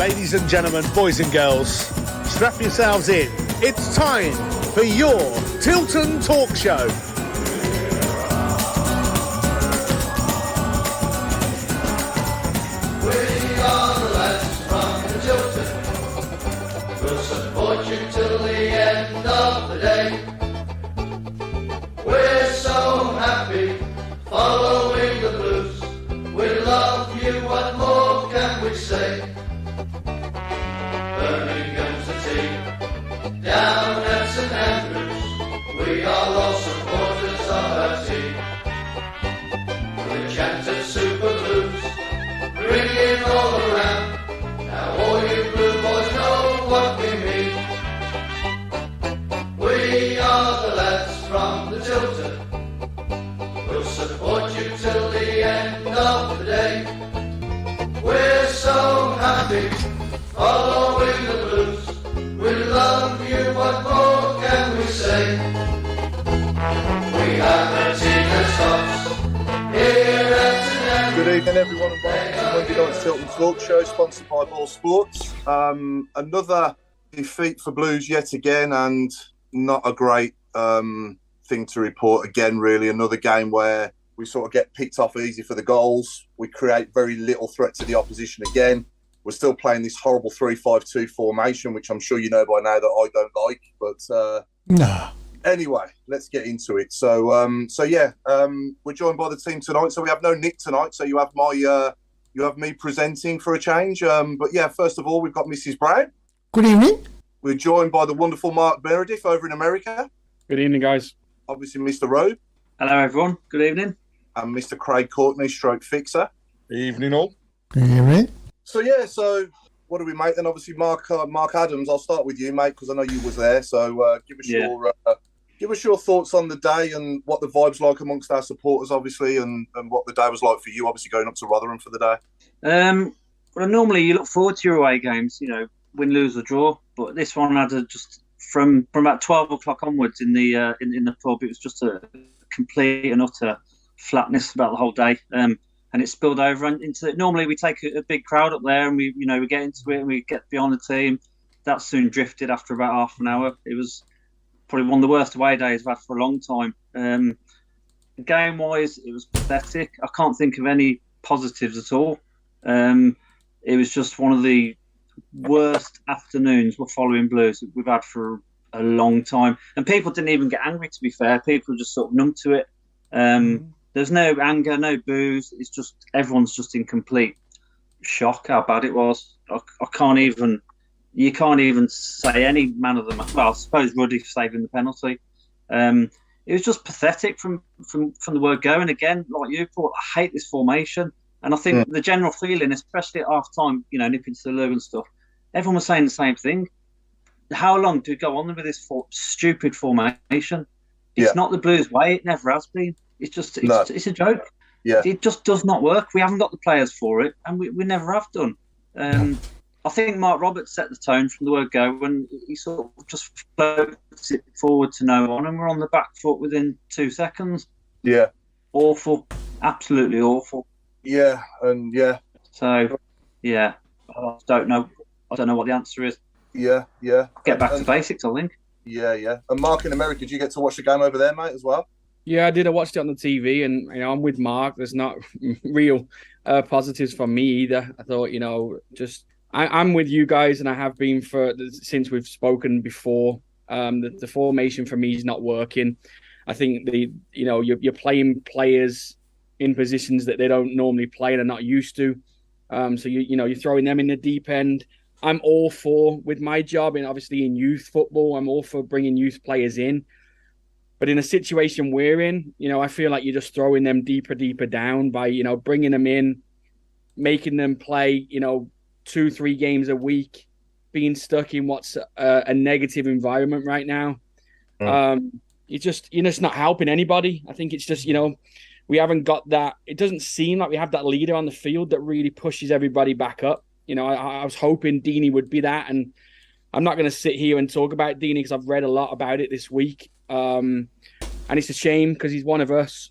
Ladies and gentlemen, boys and girls, strap yourselves in. It's time for your Tilton Talk Show. We are the lads from the Tilton. We'll support you till the end of the day. We're so happy following the blues. We love you, what more can we say? Birmingham City, down at St Andrews, we are all supporters of our team. We chanted Super Blues, ringing all around. Now all you blue boys know what we mean. We are the lads from the Tilton. We'll support you till the end of the day. We're so happy following the blues. We love you, what more can we say? We have a team of tops here at St Andrews. Good evening, everyone, and welcome to Monday night's Tilton Talk Show, sponsored by Ball Sports. Another defeat for Blues yet again, and not a great thing to report again, really. Another game where we sort of get picked off easy for the goals. We create very little threat to the opposition again. We're still playing this horrible 3-5-2 formation, which I'm sure you know by now that I don't like. But no. Anyway, let's get into it. So we're joined by the team tonight. So we have no Nick tonight. So you have me presenting for a change. But yeah, first of all, we've got Mrs. Browne. Good evening. We're joined by the wonderful Mark Meredith over in America. Good evening, guys. Obviously, Mr. Rowe. Hello, everyone. Good evening. And Mr. Craig Courtney, stroke fixer. Evening all. Good evening. So what do we make then? Obviously, Mark Adams, I'll start with you, mate, because I know you was there. So give us your thoughts on the day and what the vibe's like amongst our supporters, obviously, and what the day was like for you, obviously, going up to Rotherham for the day. Well, normally you look forward to your away games, win, lose or draw. But this one had just from about 12 o'clock onwards in the pub, it was just a complete and utter flatness about the whole day. And it spilled over into it. Normally we take a big crowd up there and we get into it and we get behind the team. That soon drifted after about half an hour. It was probably one of the worst away days I've had for a long time. Game-wise, it was pathetic. I can't think of any positives at all. It was just one of the worst afternoons we're following Blues we've had for a long time. And people didn't even get angry, to be fair. People were just sort of numb to it. There's no anger, no booze. It's just everyone's just in complete shock how bad it was. I can't even. You can't even say any man of the match. Well, I suppose Ruddy saving the penalty. It was just pathetic from the word go. And again, like you, Paul, I hate this formation. And I think the general feeling, especially at half time, nipping to the loo and stuff, everyone was saying the same thing. How long do we go on with this stupid formation? It's not the Blues way. It never has been. It's a joke. Yeah. It just does not work. We haven't got the players for it, and we never have done. I think Mark Roberts set the tone from the word go when he sort of just floats it forward to no one, and we're on the back foot within 2 seconds. Yeah. Awful. Absolutely awful. Yeah, and yeah. So, yeah, I don't know what the answer is. Yeah. Get back to basics, I think. Yeah. And Mark, in America, did you get to watch the game over there, mate, as well? Yeah, I did. I watched it on the TV, and I'm with Mark. There's not real positives for me either. I thought, I'm with you guys, and I have been since we've spoken before. The formation for me is not working. I think you're playing players in positions that they don't normally play and are not used to. So you're throwing them in the deep end. I'm all for, with my job, and obviously in youth football, I'm all for bringing youth players in. But in a situation we're in, I feel like you're just throwing them deeper down by, bringing them in, making them play, 2-3 games a week, being stuck in what's a negative environment right now. You're just not helping anybody. I think it's just, we haven't got that. It doesn't seem like we have that leader on the field that really pushes everybody back up. I was hoping Deeney would be that. And I'm not going to sit here and talk about Deeney because I've read a lot about it this week. And it's a shame because he's one of us.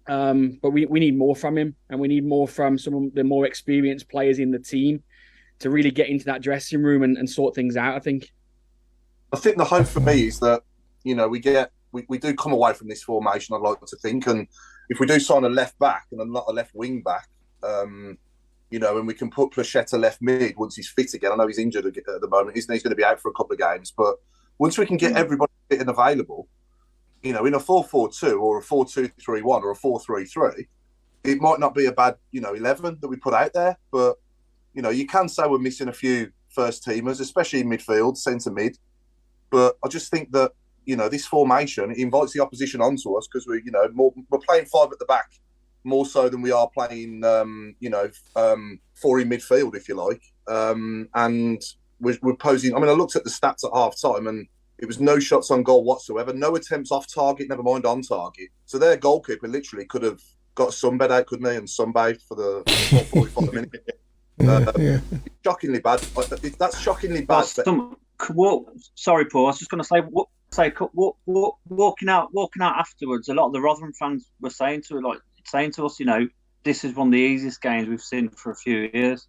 But we need more from him, and we need more from some of the more experienced players in the team to really get into that dressing room and sort things out, I think. I think the hope for me is that, you know, we do come away from this formation, I'd like to think, and if we do sign a left back and not a left wing back, you know, and we can put Placheta left mid once he's fit again. I know he's injured at the moment, isn't he? He's going to be out for a couple of games, but once we can get everybody fit and available, you know, in a 4-4-2 or a 4-2-3-1 or a 4-3-3, it might not be a bad, you know, 11 that we put out there, but, you know, you can say we're missing a few first teamers, especially in midfield, centre mid. But I just think that, you know, this formation, it invites the opposition onto us because we're playing 5 at the back more so than we are playing, 4 in midfield, if you like. And we're posing. I mean, I looked at the stats at half time and it was no shots on goal whatsoever, no attempts off target, never mind on target. So their goalkeeper literally could have got a sunbed out, couldn't he, and sunbathed for the 45 minutes. Shockingly bad. That's shockingly bad. Sorry, Paul. I was just going to say, walking out afterwards. A lot of the Rotherham fans were saying to us, you know, this is one of the easiest games we've seen for a few years.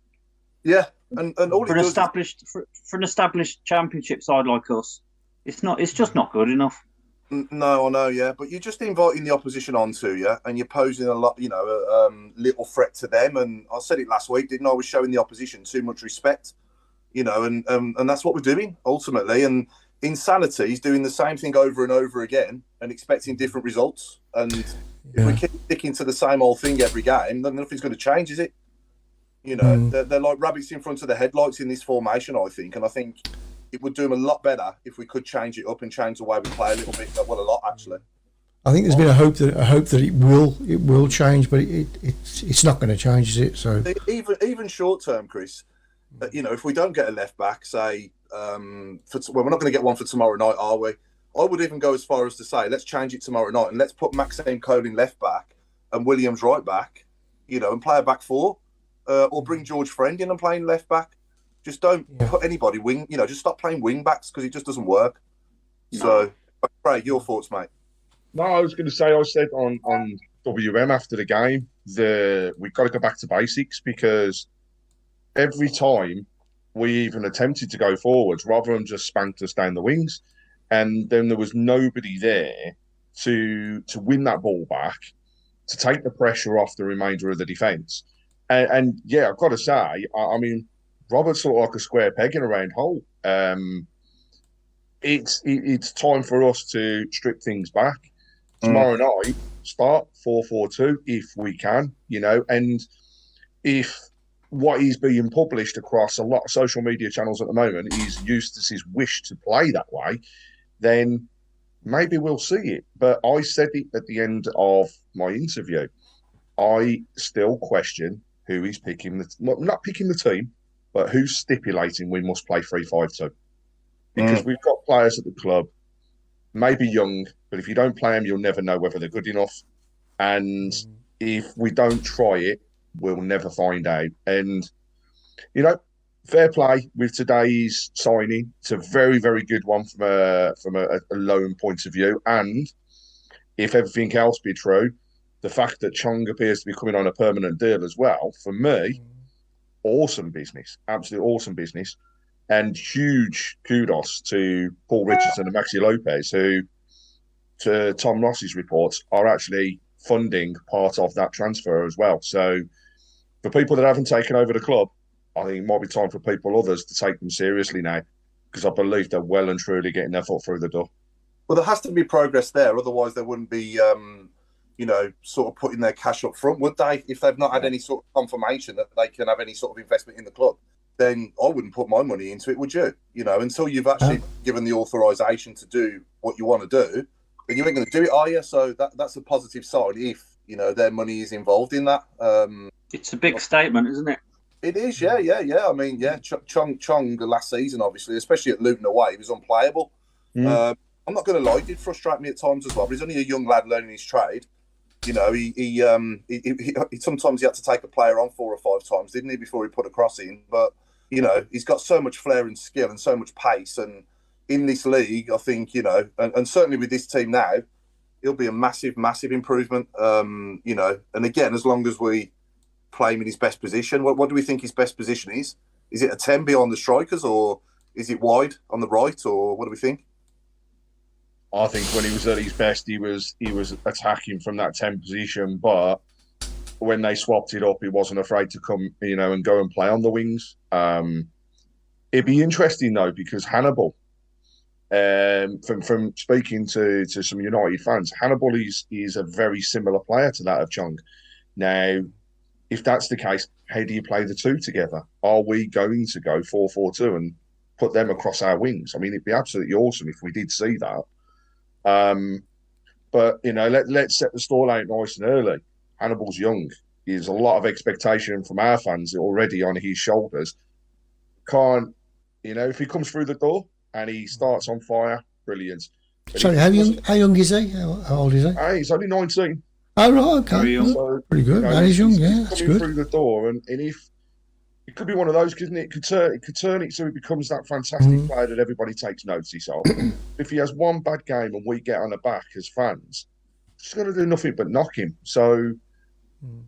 Yeah, and all for an established championship side like us, it's just not good enough. No, I know, yeah, but you're just inviting the opposition onto you, and you're posing a lot, you know, little threat to them. And I said it last week, didn't I? We're showing the opposition too much respect, you know, and that's what we're doing ultimately. And insanity is doing the same thing over and over again and expecting different results. And if we keep sticking to the same old thing every game, then nothing's going to change, is it? You know, they're like rabbits in front of the headlights in this formation, I think. And I think it would do them a lot better if we could change it up and change the way we play a little bit. Well, a lot actually. I think there's been a hope that it will change, but it's not going to change, is it? So even short term, Chris, you know, if we don't get a left back, say, we're not going to get one for tomorrow night, are we? I would even go as far as to say, let's change it tomorrow night and let's put Maxime Cole in left back and Williams right back, you know, and play a back 4, or bring George Friend in and play in left back. Just don't put anybody wing, you know, just stop playing wing backs because it just doesn't work. No. So, Craig, your thoughts, mate? No, I was going to say, I said on WM after the game, we've got to go back to basics because every time we even attempted to go forwards, Rotherham just spanked us down the wings. And then there was nobody there to win that ball back, to take the pressure off the remainder of the defence. And yeah, I've got to say, I mean, Robert's looked like a square peg in a round hole. It's time for us to strip things back. Tomorrow night, start 4-4-2 if we can, you know, and if what is being published across a lot of social media channels at the moment is Eustace's wish to play that way, then maybe we'll see it. But I said it at the end of my interview. I still question who he's picking, not picking the team, but who's stipulating we must play 3-5-2. Because we've got players at the club, maybe young, but if you don't play them, you'll never know whether they're good enough. And if we don't try it, we'll never find out. And, you know, fair play with today's signing. It's a very, very good one from a loan point of view. And if everything else be true, the fact that Chong appears to be coming on a permanent deal as well, for me, awesome business. Absolutely awesome business. And huge kudos to Paul Richardson and Maxi Lopez, who, to Tom Ross's reports, are actually funding part of that transfer as well. So for people that haven't taken over the club, I think it might be time for others to take them seriously now, because I believe they're well and truly getting their foot through the door. Well, there has to be progress there. Otherwise, they wouldn't be, sort of putting their cash up front, would they? If they've not had any sort of confirmation that they can have any sort of investment in the club, then I wouldn't put my money into it, would you? You know, until you've actually given the authorisation to do what you want to do, then you ain't going to do it, are you? So that's a positive sign if, you know, their money is involved in that. It's a big statement, isn't it? It is, yeah. I mean, yeah, Chong last season, obviously, especially at Luton away, he was unplayable. I'm not going to lie, it did frustrate me at times as well, but he's only a young lad learning his trade. You know, he sometimes he had to take a player on 4 or 5 times, didn't he, before he put a cross in? But, you know, he's got so much flair and skill and so much pace. And in this league, I think, you know, and certainly with this team now, he'll be a massive, massive improvement. You know, and again, as long as we play him in his best position, what do we think his best position is? is it a 10 behind the strikers, or is it wide on the right, or what do we think? I think when he was at his best, he was attacking from that 10 position, but when they swapped it up, he wasn't afraid to come, and go and play on the wings. It'd be interesting though, because Hannibal, from speaking to some United fans, Hannibal is a very similar player to that of Chung. Now, if that's the case, how do you play the two together? Are we going to go 4-4-2 and put them across our wings? I mean, it'd be absolutely awesome if we did see that. But let's set the stall out nice and early. Hannibal's young. There's a lot of expectation from our fans already on his shoulders. If he comes through the door and he starts on fire, brilliant. But Sorry, how young is he? How old is he? He's only 19. Oh, right, okay. So, pretty good. That is young, yeah. That's coming good. through the door, and if it could be one of those, couldn't it? It could turn it so he becomes that fantastic player that everybody takes notice of. If he has one bad game and we get on the back as fans, it's going to do nothing but knock him. So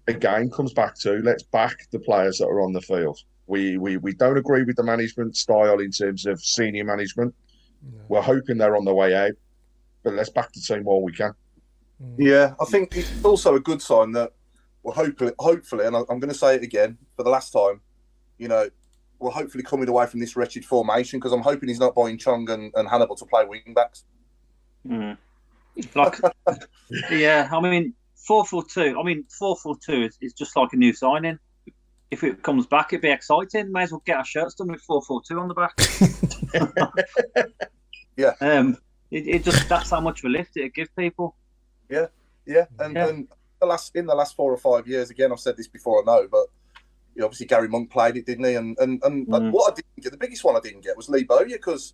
again, comes back to let's back the players that are on the field. We don't agree with the management style in terms of senior management. No. We're hoping they're on the way out, but let's back the team while we can. Yeah, I think it's also a good sign that we're hopefully, and I'm going to say it again for the last time, we're hopefully coming away from this wretched formation, because I'm hoping he's not buying Chung and Hannibal to play wing backs. Yeah, I mean, 4-4-2. I mean, 4-4-2 is just like a new signing. If it comes back, it'd be exciting. May as well get our shirts done with 4-4-2 on the back. Yeah. It just, that's how much of a lift it'd give people. Yeah. And in the last 4 or 5 years, again, I've said this before, I know, but obviously Gary Monk played it, didn't he? And what I didn't get, the biggest one I didn't get was Lee Bowyer, because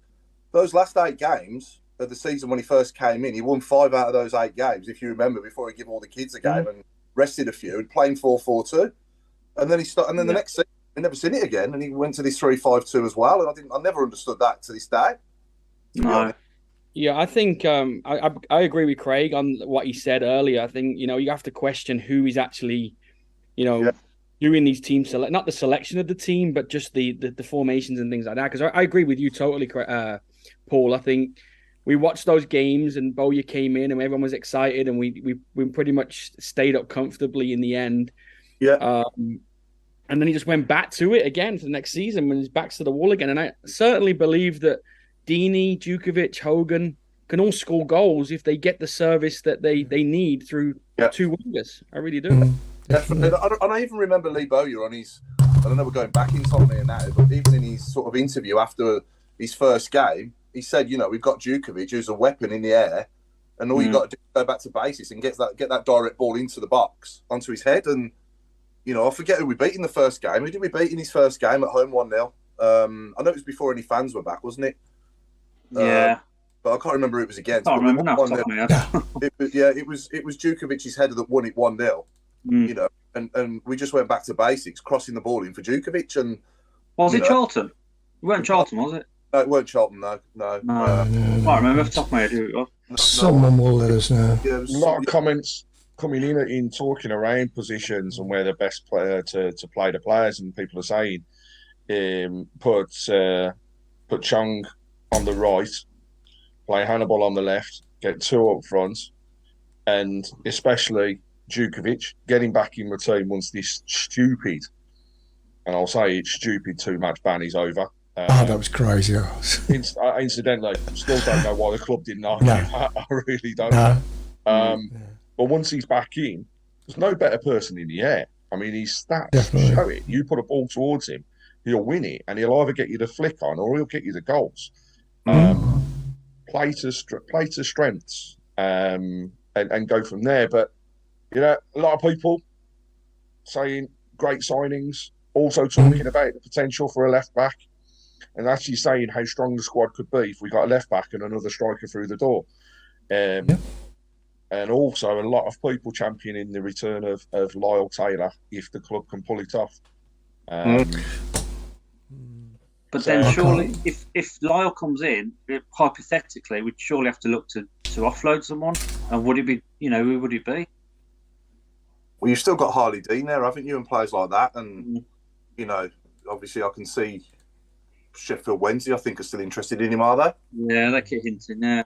those last 8 games of the season when he first came in, he won 5 out of those 8 games, if you remember, before he gave all the kids a game and rested a few and playing 4-4-2. And then the next season, I never seen it again, and he went to this 3-5-2 as well, and I never understood that to this day. No. Yeah, I think I agree with Craig on what he said earlier. I think, you have to question who is actually, doing these team not the selection of the team, but just the formations and things like that. Because I agree with you totally, Paul. I think we watched those games and Bowyer came in and everyone was excited, and we pretty much stayed up comfortably in the end. Yeah. And then he just went back to it again for the next season when his back's to the wall again. And I certainly believe that Deeney, Djukovic, Hogan can all score goals if they get the service that they need through 2 wingers. I really do. Definitely. I even remember Lee Bowyer on his, I don't know, we're going back in time here now, but even in his sort of interview after his first game, he said, we've got Djukovic, who's a weapon in the air, and all you got to do is go back to basics and get that direct ball into the box, onto his head. And, I forget who we beat in the first game. Who did we beat in his first game at home 1-0? I know it was before any fans were back, wasn't it? Yeah. But I can't remember who it was against. I can't remember now. It was Djukovic's header that won it 1-0. And we just went back to basics, crossing the ball in for Djukovic. And was it Charlton? It weren't Charlton, was it? No, it weren't Charlton. No. I can't remember off the top of my head who it was. Someone will let us know. Yeah, a lot of comments coming in talking around positions and where the best player to play the players, and people are saying put Chung on the right, play Hannibal on the left, get 2 up front, and especially Djukovic getting back in the team once this stupid, and I'll say it's stupid 2-match ban is over. That was crazy. Incidentally, still don't know why the club didn't argue that. I really don't. No. But once he's back in, there's no better person in the air. I mean, his stats Definitely. show it. You put a ball towards him, he'll win it, and he'll either get you the flick on or he'll get you the goals. Play to strengths, and go from there. But a lot of people saying great signings, also talking about the potential for a left back, and actually saying how strong the squad could be if we got a left back and another striker through the door. And also a lot of people championing the return of Lyle Taylor if the club can pull it off. But then surely, if Lyle comes in, hypothetically, we'd surely have to look to offload someone. And would it be, who would it be? Well, you've still got Harley Dean there, haven't you, and players like that. And, I obviously I can see Sheffield Wednesday, I think, are still interested in him, are they? Yeah, they keep hinting. Yeah.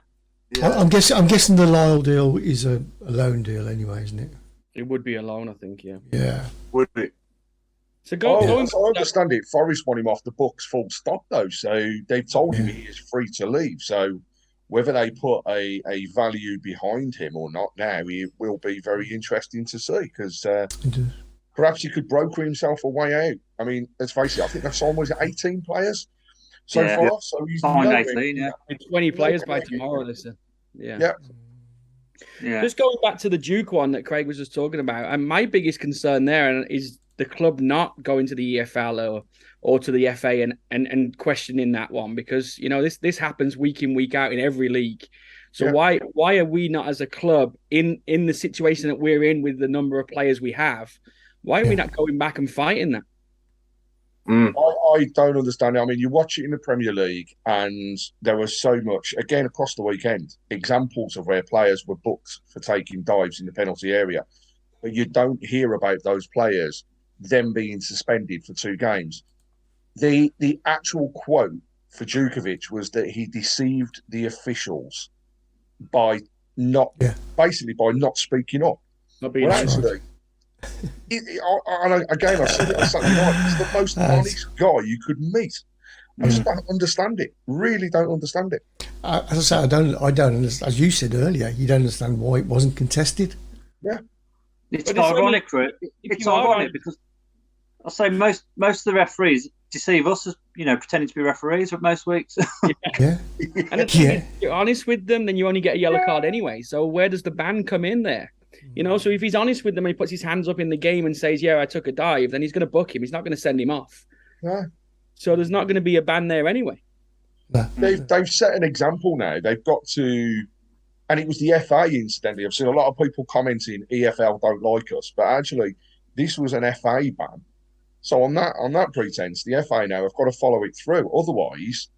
I'm guessing the Lyle deal is a loan deal anyway, isn't it? It would be a loan, I think. Yeah. Yeah. Would it? So I understand it. Forest want him off the books, full stop, though. So they've told him he is free to leave. So whether they put a value behind him or not now, it will be very interesting to see, because perhaps he could broker himself a way out. I mean, let's face it, I think they've signed, was it 18 players so far? So he's signed 18, yeah. 20 players by tomorrow, they said. Yeah. Just going back to the Duke one that Craig was just talking about, and my biggest concern there is the club not going to the EFL or to the FA and questioning that one, because this happens week in, week out in every league. So why are we not, as a club, in the situation that we're in with the number of players we have? Why are we not going back and fighting that? I don't understand it. I mean, you watch it in the Premier League, and there was so much, again, across the weekend, examples of where players were booked for taking dives in the penalty area. But you don't hear about those players, them being suspended for 2 games. The actual quote for Djukovic was that he deceived the officials by not speaking up. Not being actually, again, I said it on Saturday night, he's the most honest guy you could meet. I just don't understand it. Really don't understand it. As I say, I don't understand. As you said earlier, you don't understand why it wasn't contested. Yeah, it's ironic, it's ironic because I say most of the referees deceive us as pretending to be referees for most weeks. And if you're honest with them, then you only get a yellow card anyway. So where does the ban come in there? So if he's honest with them and he puts his hands up in the game and says, "Yeah, I took a dive," then he's going to book him. He's not going to send him off. Yeah. So there's not going to be a ban there anyway. No. They've set an example now. They've got to, and it was the FA, incidentally. I've seen a lot of people commenting EFL don't like us, but actually this was an FA ban. So on that pretense, the FA now have got to follow it through. Otherwise,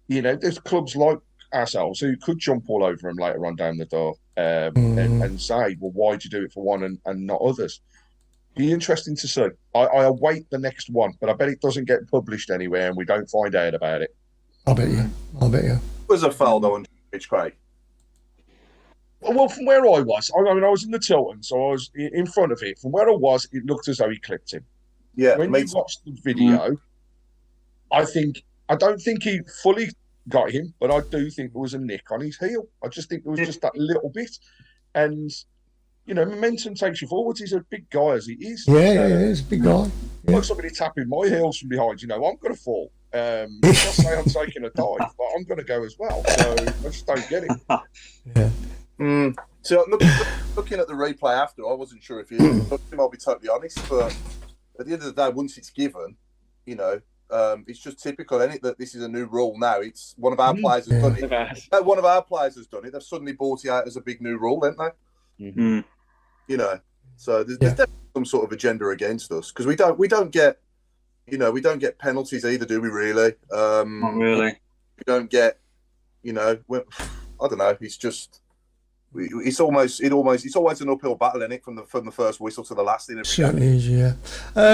there's clubs like ourselves who could jump all over him later on down the door and say, well, why'd you do it for one and not others? Be interesting to see. I await the next one, but I bet it doesn't get published anywhere and we don't find out about it. I bet you. It was a foul though on Craig. Well, from where I was, I was in the Tilton, so I was in front of it. From where I was, it looked as though he clipped him. Yeah. When you watch the video, I don't think he fully got him, but I do think there was a nick on his heel. I just think there was just that little bit. And, momentum takes you forwards. He's a big guy as he is. Yeah, he's a big guy. Yeah. Like somebody tapping my heels from behind, I'm going to fall. I'm not saying I'm taking a dive, but I'm going to go as well. So I just don't get it. Yeah. So looking at the replay after, I wasn't sure if you I'll be totally honest, but at the end of the day, once it's given, it's just typical, isn't it, that this is a new rule now. It's one of our players has done it. One of our players has done it. They've suddenly brought it out as a big new rule, haven't they? Mm-hmm. So there's definitely some sort of agenda against us, because we don't get penalties either, do we? Really? Not really. We don't get, I don't know. It's just. It's always an uphill battle, isn't it, from the first whistle to the last. Certainly is, yeah.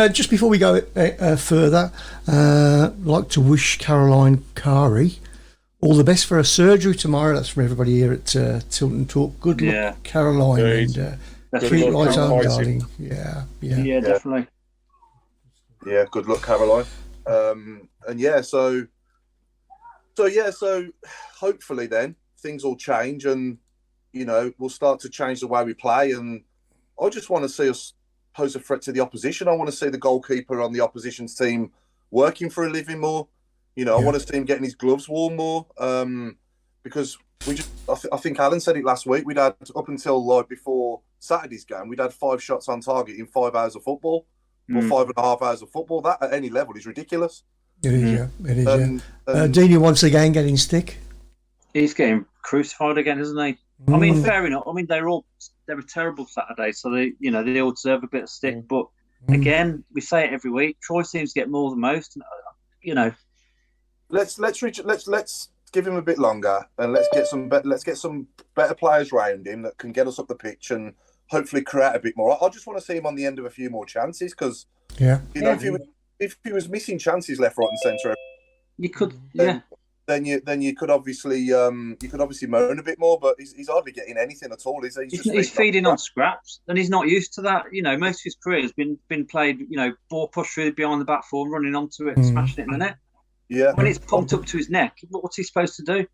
Just before we go further, I'd like to wish Caroline Kari all the best for her surgery tomorrow. That's from everybody here at Tilton Talk. Good luck, Caroline, and treat light on, darling. Yeah, definitely. Yeah, good luck, Caroline. So hopefully then things will change and. We'll start to change the way we play. And I just want to see us pose a threat to the opposition. I want to see the goalkeeper on the opposition's team working for a living more. I want to see him getting his gloves worn more. Because I think Alan said it last week, we'd had, up until before Saturday's game, we'd had 5 shots on target in 5 hours of football, or 5.5 hours of football. That, at any level, is ridiculous. It is, It is, Dini once again getting stick. He's getting crucified again, isn't he? I mean, fair enough. I mean, they were terrible Saturday, so they all deserve a bit of stick. But again, we say it every week. Troy seems to get more than most. Let's give him a bit longer, and let's get some better players around him that can get us up the pitch and hopefully create a bit more. I just want to see him on the end of a few more chances, because if he was missing chances left, right, and centre, You could, yeah. then you could obviously moan a bit more. But he's hardly getting anything at all. He's feeding on scraps, and he's not used to that. You know, most of his career has been played. You know, ball pushed through behind the back four, running onto it, and smashing it in the net. Yeah. When it's pumped up to his neck, what's he supposed to do?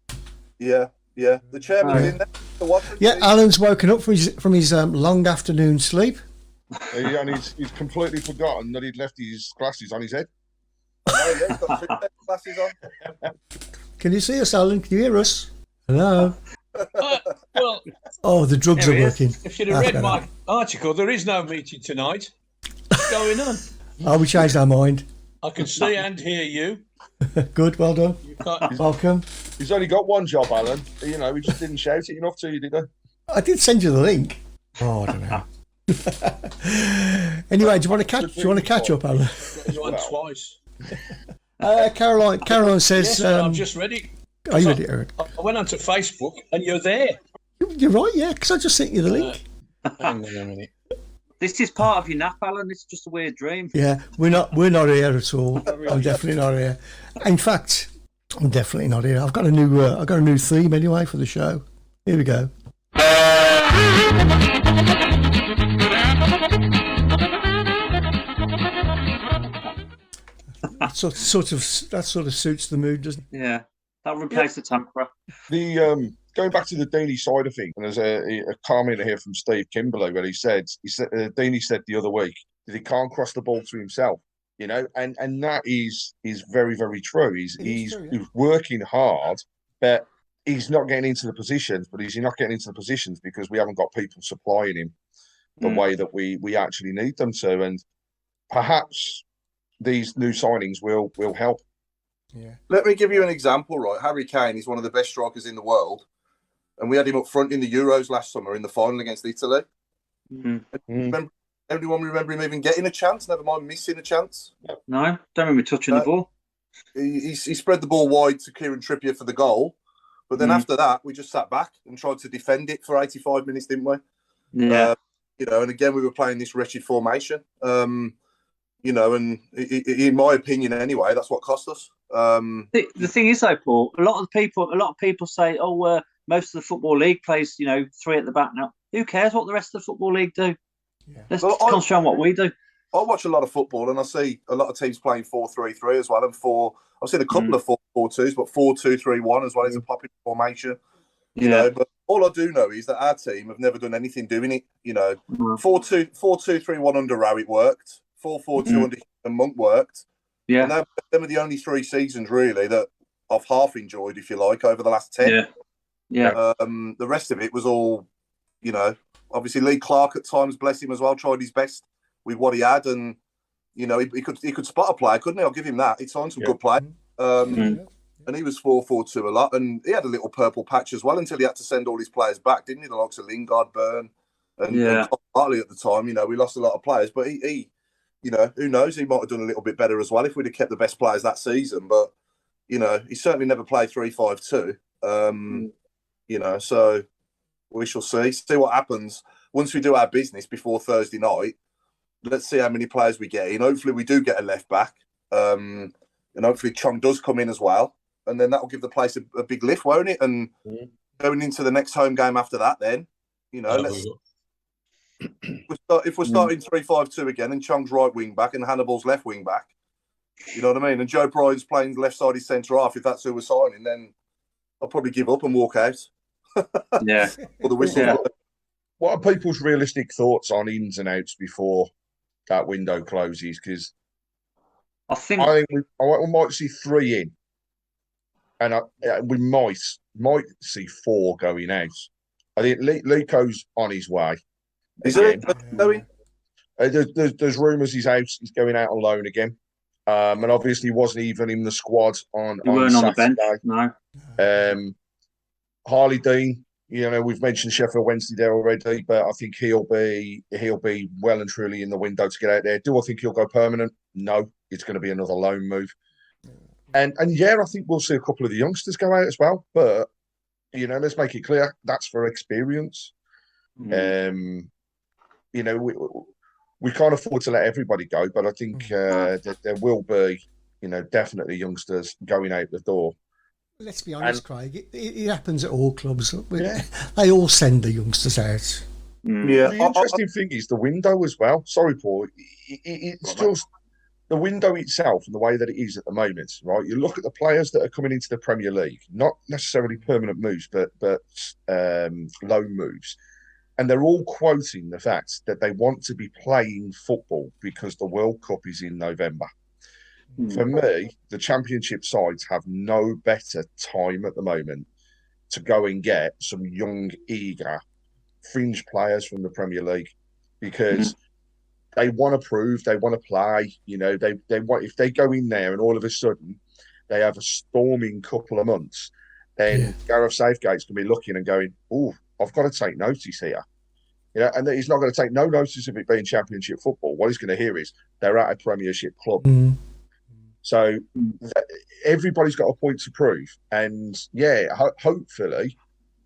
Yeah. The chairman's in there to watch him. Yeah, Alan's woken up from his long afternoon sleep. And he's completely forgotten that he'd left his glasses on his head. Oh, yeah, he's got 2 sets of glasses on. Can you see us, Alan? Can you hear us? Hello. Well, Oh, the drugs are working. if you'd have read my article, there is no meeting tonight. What's going on? Oh, we changed our mind. I can see and hear you. Good, well done. You can't, Welcome. He's only got one job, Alan. You know, he just didn't shout it enough to you, did he? I did send you the link. Oh, I don't know. Anyway, do you want to catch up, Alan? you on twice. Caroline says. Yes, I'm just ready. Are you ready, Eric? I went onto Facebook and you're there. You're right, yeah, because I just sent you the link. Hang on a minute. This is part of your nap, Alan. It's just a weird dream. Yeah, we're not here at all. I'm definitely not here. In fact, I'm definitely not here. I've got a new theme anyway for the show. Here we go. That sort of suits the mood, doesn't it? Yeah, that'll replace the tamper. The going back to the Deeney side of things, and there's a comment here from Steve Kimberley where he said Deeney said the other week that he can't cross the ball to himself, you know, and that is very, very true. He's working hard, but he's not getting into the positions. But he's not getting into the positions because we haven't got people supplying him the way that we actually need them to, and perhaps these new signings will help. Yeah. Let me give you an example, right? Harry Kane is one of the best strikers in the world, and we had him up front in the Euros last summer in the final against Italy. Everyone remember him even getting a chance, never mind missing a chance? No, don't remember touching the ball. He spread the ball wide to Kieran Trippier for the goal, but then after that, we just sat back and tried to defend it for 85 minutes, didn't we? Yeah. You know, and again, we were playing this wretched formation. You know, and in my opinion, anyway, that's what cost us. The thing is, though, Paul, a lot of people say, "Oh, most of the football league plays, you know, 3 at the back now." Who cares what the rest of the football league do? Yeah. Let's concentrate on what we do. I watch a lot of football, and I see a lot of teams playing 4-3-3 as well, and I've seen a couple of 4-4-2s, but 4-2-3-1 as well is a popular formation. You know, but all I do know is that our team have never done anything doing it. You know, 4-2-3-1 under Rowe, it worked. 4-4-2 under Monk worked. Yeah. And them are the only 3 seasons, really, that I've half enjoyed, if you like, over the last 10. Yeah. The rest of it was all, you know, obviously Lee Clark at times, bless him as well, tried his best with what he had. And, you know, he could spot a player, couldn't he? I'll give him that. He signed some good play. And he was 4-4-2 a lot. And he had a little purple patch as well until he had to send all his players back, didn't he? The likes of Lingard, Byrne, and Hartley at the time. You know, we lost a lot of players, but he you know, who knows? He might have done a little bit better as well if we'd have kept the best players that season. But, you know, he certainly never played 3-5-2. You know, so we shall see what happens once we do our business before Thursday night. Let's see how many players we get in. Hopefully we do get a left back. And hopefully Chong does come in as well. And then that'll give the place a big lift, won't it? And going into the next home game after that, then, you know, if we're starting 3-5-2 again and Chong's right wing back and Hannibal's left wing back, you know what I mean? And Joe Bryan's playing left-sided centre half, if that's who we're signing, then I'll probably give up and walk out. Yeah. Or the whistle. Yeah. What are people's realistic thoughts on ins and outs before that window closes? Because I think we might see 3 in, and we might see 4 going out. I think Lico's on his way. Is it going? There's rumours he's out. He's going out on loan again, and obviously he wasn't even in the squad on. He weren't on the bench. No. Harley Dean. You know, we've mentioned Sheffield Wednesday there already, but I think he'll be well and truly in the window to get out there. Do I think he'll go permanent? No, it's going to be another loan move. And yeah, I think we'll see a couple of the youngsters go out as well. But you know, let's make it clear that's for experience. You know, we can't afford to let everybody go, but I think that there will be, definitely youngsters going out the door. Let's be honest, Craig. It happens at all clubs. They all send the youngsters out. Yeah. The interesting thing is the window as well. Sorry, Paul. It's just the window itself and the way that it is at the moment, right? You look at the players that are coming into the Premier League, not necessarily permanent moves, but loan moves. And they're all quoting the fact that they want to be playing football because the World Cup is in November. For me, the Championship sides have no better time at the moment to go and get some young, eager fringe players from the Premier League because they want to prove, they want to play. They want, if they go in there and all of a sudden they have a storming couple of months, then Gareth Southgate's going to be looking and going, "Oh, I've got to take notice here." And he's not going to take no notice of it being Championship football. What he's going to hear is they're at a Premiership club. So everybody's got a point to prove. And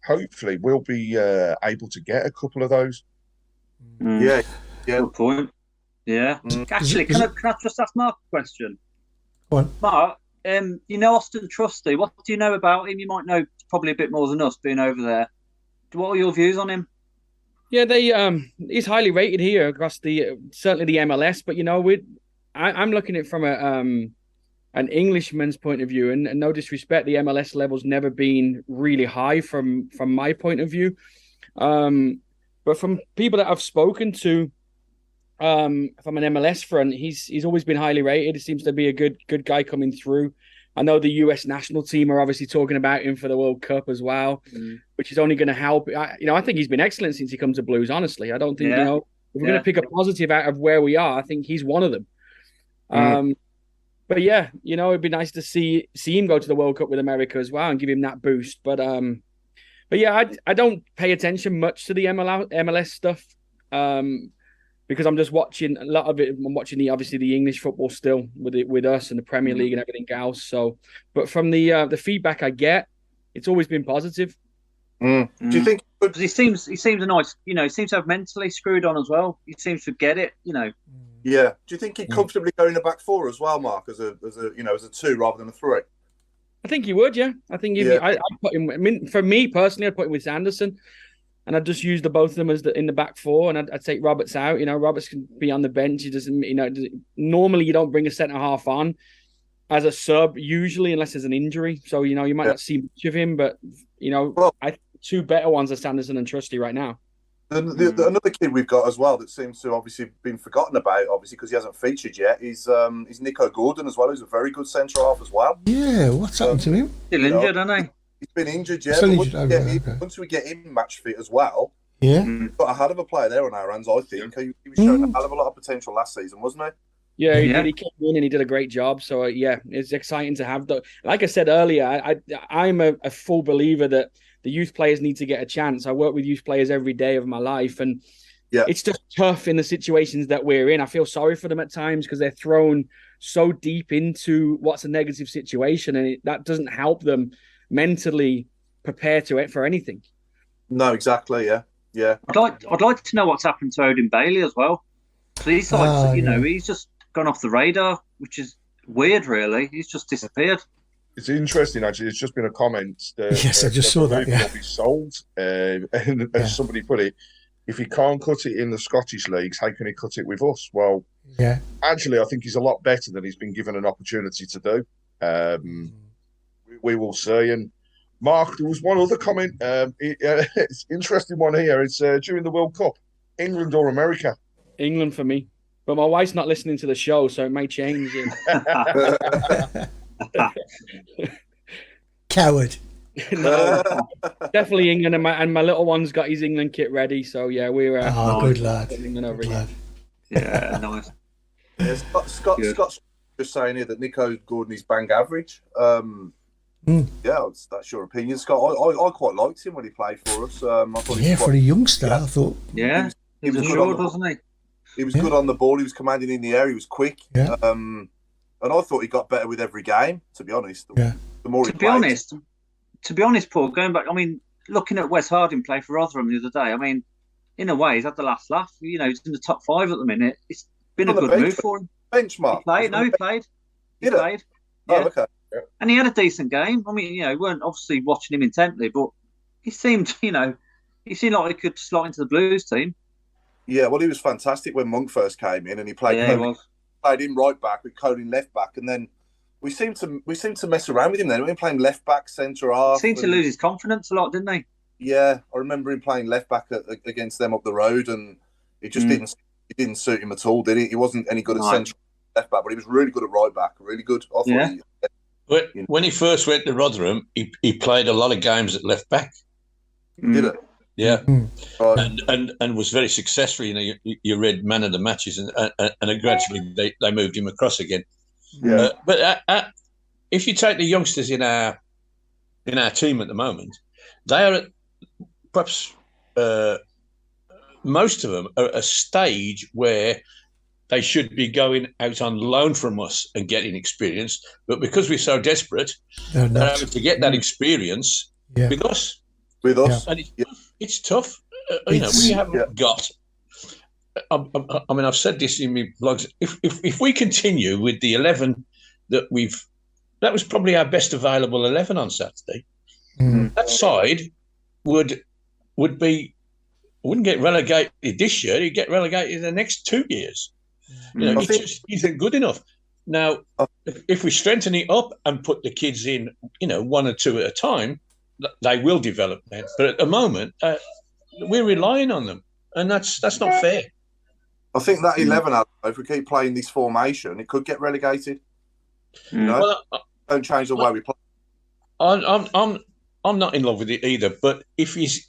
hopefully we'll be able to get a couple of those. Yeah. Good point. Yeah. Actually, can I just ask Mark a question? Go on. Mark, Austin Trusty. What do you know about him? You might know probably a bit more than us being over there. What are your views on him? Yeah, he's highly rated here across certainly the MLS. But I'm looking at it from an Englishman's point of view, and no disrespect, the MLS level's never been really high from my point of view. But from people that I've spoken to, from an MLS front, he's always been highly rated. He seems to be a good guy coming through. I know the US national team are obviously talking about him for the World Cup as well, which is only going to help. I think he's been excellent since he comes to Blues. Honestly, I don't think if we're going to pick a positive out of where we are, I think he's one of them. But yeah, it'd be nice to see him go to the World Cup with America as well and give him that boost. But yeah, I don't pay attention much to the MLS stuff because I'm just watching a lot of it. I'm watching the English football still with us and the Premier League and everything else. So, but from the feedback I get, it's always been positive. Do you think? Because he seems a nice, he seems to have mentally screwed on as well. He seems to get it, Yeah. Do you think he'd comfortably go in the back four as well, Mark, as a two rather than a three? I think he would, yeah. I think I'd put him. I mean, for me personally, I'd put him with Sanderson, and I'd just use both of them as in the back four, and I'd take Roberts out. Roberts can be on the bench. He doesn't, normally you don't bring a centre half on as a sub usually unless there's an injury. So you might not see much of him, but I think two better ones are Sanderson and Trusty right now. Another kid we've got as well that seems to obviously been forgotten about, obviously because he hasn't featured yet, is Nico Gordon as well, who's a very good centre half as well. Yeah, what's happened to him? Still injured, hasn't he? He's been injured, yeah. Still injured. Once we get him match fit as well, we've got a hell of a player there on our hands, I think. He was showing a hell of a lot of potential last season, wasn't he? Yeah, he came in and he did a great job. So it's exciting to have. Like I said earlier, I'm a full believer that the youth players need to get a chance. I work with youth players every day of my life, and it's just tough in the situations that we're in. I feel sorry for them at times because they're thrown so deep into what's a negative situation, and that doesn't help them mentally prepare for anything. No, exactly. Yeah. I'd like to know what's happened to Odin Bailey as well. So he's he's just gone off the radar, which is weird. Really, he's just disappeared. It's interesting, actually. There's just been a comment that I just saw that. Will be sold, and as somebody put it, if he can't cut it in the Scottish leagues, how can he cut it with us? Well, actually, I think he's a lot better than he's been given an opportunity to do. We will see. And Mark, there was one other comment. It's an interesting one here. It's during the World Cup, England or America? England for me, but my wife's not listening to the show, so it may change. Coward. No, definitely England, and my little one's got his England kit ready. So yeah, we're good lad. England over good here. Lad. Yeah, nice. Scott's just saying here that Nico Gordon is bang average. Yeah, that's your opinion, Scott. I quite liked him when he played for us. I thought for a youngster, I thought. Yeah, he was good, wasn't he? He was good on the ball. He was commanding in the air. He was quick. Yeah. And I thought he got better with every game. To be honest, yeah. The more he played. To be honest, Paul, going back, I mean, looking at Wes Harding play for Rotherham the other day, I mean, in a way, he's had the last laugh. You know, he's in the top 5 at the minute. It's been a On the good bench, move for him. Benchmark. He played. No, he played. He Did he? played. Oh, Yeah. okay. And he had a decent game. I mean, you know, we weren't obviously watching him intently, but he seemed, you know, he seemed like he could slot into the Blues team. Yeah, well, he was fantastic when Monk first came in, and he played. Yeah, he was. Played him right back with Colin left back, and then we seemed to mess around with him. Then we were playing left back, centre half. He seemed to lose his confidence a lot, didn't he? Yeah, I remember him playing left back against them up the road, and it just didn't suit him at all, did it? He wasn't any good at centre left back, but he was really good at right back. Really good. I thought When he first went to Rotherham, he played a lot of games at left back. Did it? Yeah, Right. and was very successful. You know, you read man of the matches, and gradually they moved him across again. Yeah. But if you take the youngsters in our team at the moment, they are perhaps most of them are at a stage where they should be going out on loan from us and getting experience. But because we're so desperate, they're having to get that experience with us. With us. And it's tough. You know, we haven't got. I mean, I've said this in my blogs. If we continue with the 11 that was probably our best available 11 on Saturday. That side would be wouldn't get relegated this year. He'd get relegated in the next 2 years. You know, it just isn't good enough. Now, if we strengthen it up and put the kids in, you know, 1 or 2 at a time, they will develop then. But at the moment, we're relying on them, and that's not fair. I think that 11, if we keep playing this formation, it could get relegated. You know? Well, don't change the way we play. I'm not in love with it either. But if he's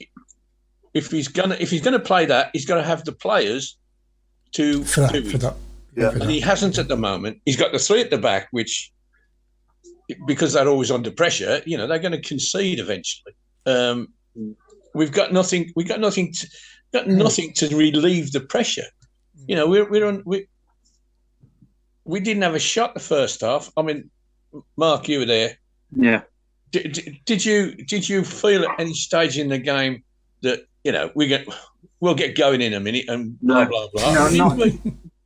gonna play that, he's got to have the players to do it. Yeah. And he hasn't at the moment. He's got the 3 at the back, which, because they're always under pressure, you know, they're going to concede eventually. We've got nothing. We got nothing to relieve the pressure. You know, we didn't have a shot the first half. I mean, Mark, you were there. Yeah. Did you feel at any stage in the game that, you know, we'll get going in a minute and blah blah blah? No, not.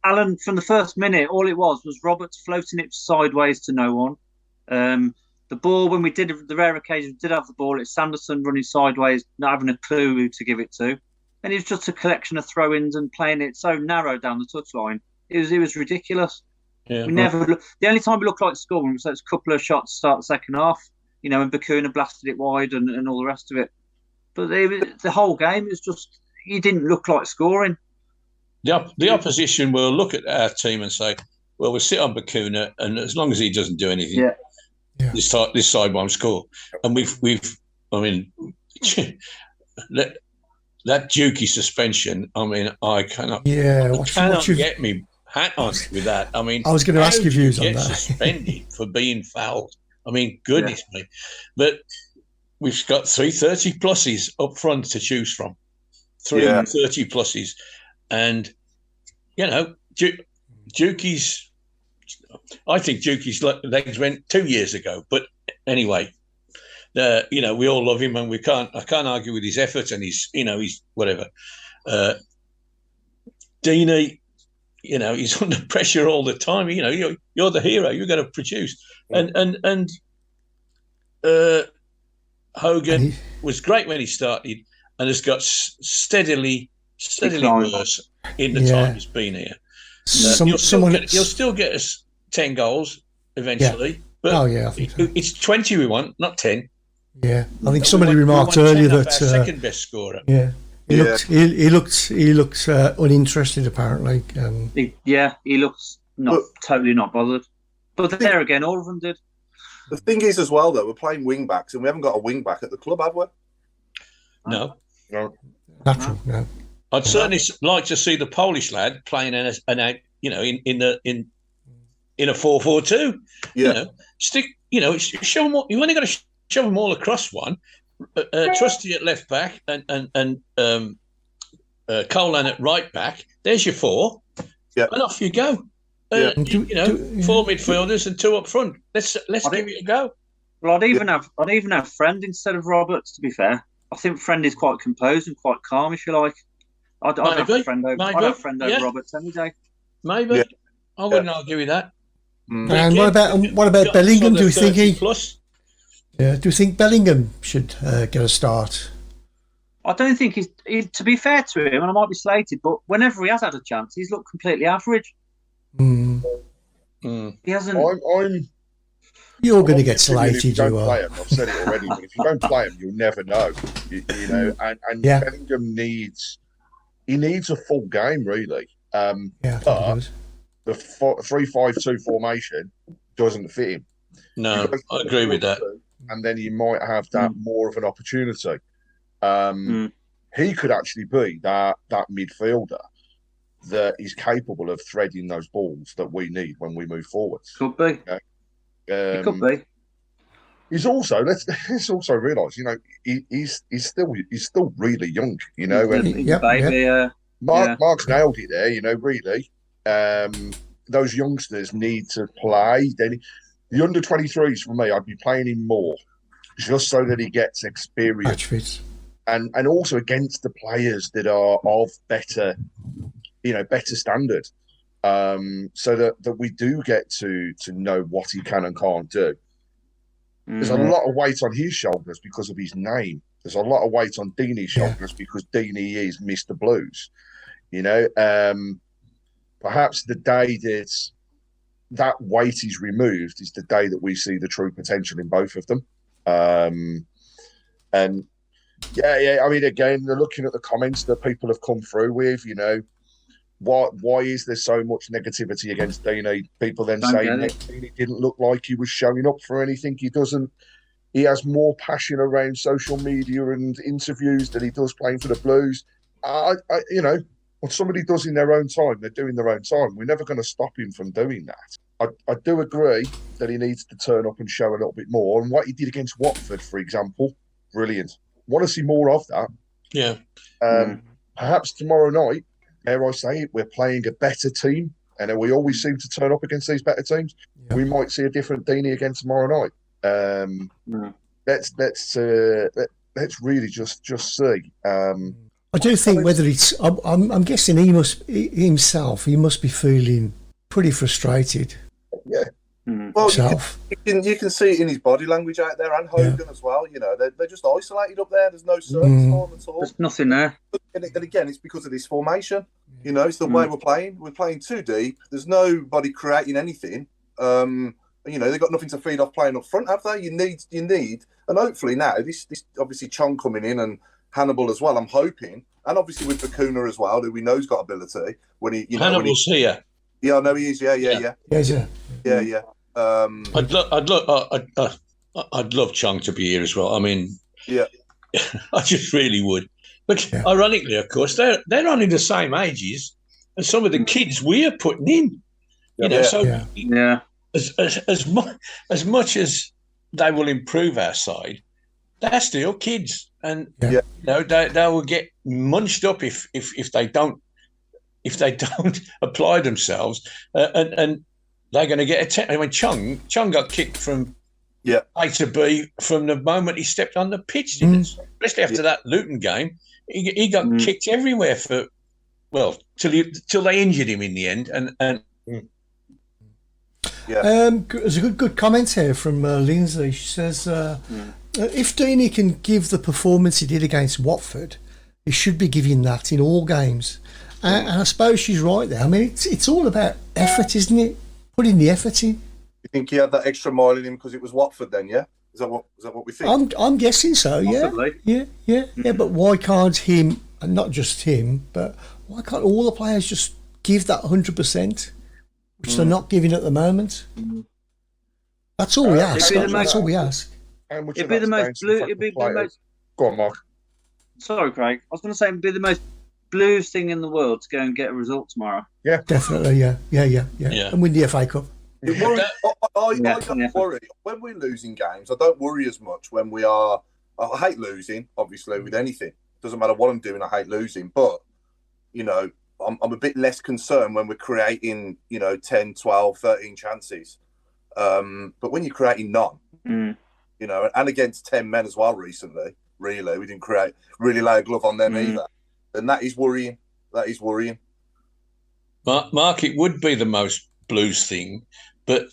Alan, from the first minute, all it was Roberts floating it sideways to no one. The ball, when we did the rare occasions we did have the ball, it's Sanderson running sideways, not having a clue who to give it to, and it was just a collection of throw-ins and playing it so narrow down the touchline. It was ridiculous. Yeah. We never looked. The only time we looked like scoring was those couple of shots to start the second half. You know, and Bakuna blasted it wide and all the rest of it. But the whole game is just, you didn't look like scoring. The opposition will look at our team and say, well, we'll sit on Bakuna, and as long as he doesn't do anything, this side won't score. And I mean, that Dukey suspension, I mean, I cannot get me hat on with that. I mean, I was going to ask your views on that. Suspended for being fouled. I mean, goodness me. But we've got 330 pluses up front to choose from. 330 pluses. And, you know, Dukey's, I think Dukey's legs went 2 years ago. But anyway, you know, we all love him, and I can't argue with his effort and his, you know, he's whatever. Deeney, you know, he's under pressure all the time. You know, you're the hero. You've got to produce. And Hogan was great when he started, and has got steadily worse in the time he's been here. He'll still get us 10 goals eventually. But I think so. It's 20 we want, not 10. Yeah, I think somebody remarked earlier that our second best scorer. Yeah. He looked uninterested apparently. He looks totally not bothered. But there again, all of them did. The thing is, as well, though, we're playing wing backs, and we haven't got a wing back at the club, have we? No. Natural. No. I'd certainly like to see the Polish lad playing in a 4-4-2. Yeah. You know, show them. You've only got to shove them all across one. Trusty at left back and Colan at right back. There's your 4. Yeah. And off you go. Four midfielders and 2 up front. Let's give it a go. Well, I'd even have Friend instead of Roberts. To be fair, I think Friend is quite composed and quite calm, if you like. I'd have a friend over. I'd have a friend over Yeah. Roberts any day. Maybe. Yeah. I wouldn't argue with that. And what about Bellingham? Do you think he? Plus? Yeah. Do you think Bellingham should get a start? I don't think he's. To be fair to him, and I might be slated, but whenever he has had a chance, he's looked completely average. Mm. He hasn't. I'm You're going to get if you slated. don't You play are. him, I've said it already, but if you don't play him, you'll never know. You know, and Yeah. Bellingham needs a full game, really. Yeah, I think he but does. the 3-5-2 formation doesn't fit him. No, I agree with that. And then you might have that more of an opportunity. He could actually be that midfielder that is capable of threading those balls that we need when we move forwards. Could be. He could be. He's also let's also realise, you know, he's still really young, you know, and He's a baby. Mark's nailed it there, you know, really. Those youngsters need to play. Then the under-23s for me, I'd be playing him more just so that he gets experience. Match fit. And also against the players that are of better standard, so that we do get to know what he can and can't do. There's a lot of weight on his shoulders because of his name. There's a lot of weight on Deeney's shoulders because Deeney is Mr. Blues. You know, perhaps the day that weight is removed is the day that we see the true potential in both of them. And yeah. I mean, again, they're looking at the comments that people have come through with. You know, why is there so much negativity against Deeney? People then say Deeney didn't look like he was showing up for anything. He doesn't. He has more passion around social media and interviews than he does playing for the Blues. You know, what somebody does in their own time, they're doing their own time. We're never going to stop him from doing that. I do agree that he needs to turn up and show a little bit more. And what he did against Watford, for example, brilliant. Want to see more of that. Yeah. Perhaps tomorrow night, dare I say it, we're playing a better team, and we always seem to turn up against these better teams. Yeah. We might see a different Deeney again tomorrow night. Let's really just see. I do think whether it's. I'm guessing he must be feeling pretty frustrated. Yeah. Well, himself. You can see it in his body language out there, and Hogan as well. You know, they're just isolated up there. There's no service for them at all. There's nothing there. And again, it's because of this formation. You know, it's the way we're playing. We're playing too deep. There's nobody creating anything. You know, they've got nothing to feed off playing up front, have they? You need, and hopefully now this obviously Chong coming in and Hannibal as well. I'm hoping, and obviously with Bakuna as well, who we know's got ability. When he, Hannibal's here. Yeah, I know he is. Yeah. I'd love Chong to be here as well. I mean, yeah, I just really would. But ironically, of course, they're only the same ages as some of the kids we are putting in. You know, as much as they will improve our side, they're still kids, and you know they will get munched up if they don't apply themselves, and they're going to get I mean, Chong got kicked from A to B from the moment he stepped on the pitch, especially after that Luton game. He got kicked everywhere till they injured him in the end, and. There's a good comment here from Lindsay. She says, if Deeney can give the performance he did against Watford, he should be giving that in all games. And I suppose she's right there. I mean, it's all about effort, isn't it? Putting the effort in. You think he had that extra mile in him because it was Watford then, yeah? Is that what we think? I'm guessing so, Possibly. Yeah. But why can't him, and not just him, but why can't all the players just give that 100%? Which they're not giving at the moment. That's all we ask. That's all we ask. It'd be the most. Go on, Mark. Sorry, Craig. I was going to say it'd be the most Blues thing in the world to go and get a result tomorrow. Yeah, definitely. Yeah. And win the FA Cup. I don't worry when we're losing games. I don't worry as much when we are. I hate losing, obviously, with anything. Doesn't matter what I'm doing. I hate losing, but you know. I'm a bit less concerned when we're creating, 10, 12, 13 chances. But when you're creating none, and against 10 men as well recently, really, we didn't really lay a glove on them either. Then that is worrying. that is worrying. Mark, it would be the most Blues thing, but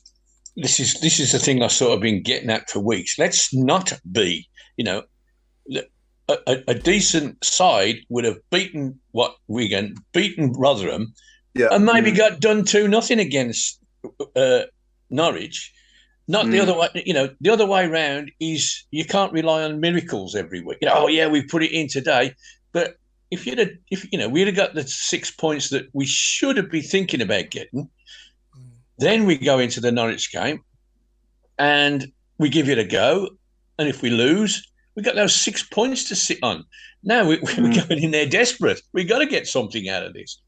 this is the thing I've sort of been getting at for weeks. Let's not be, a decent side would have beaten Wigan, beaten Rotherham, and maybe got done 2-0 against Norwich. Not the other way. The other way around is you can't rely on miracles every week. We put it in today, but if we'd have got the 6 points that we should have been thinking about getting, then we go into the Norwich game and we give it a go. And if we lose, we got those 6 points to sit on. Now we're going in there desperate. We got to get something out of this.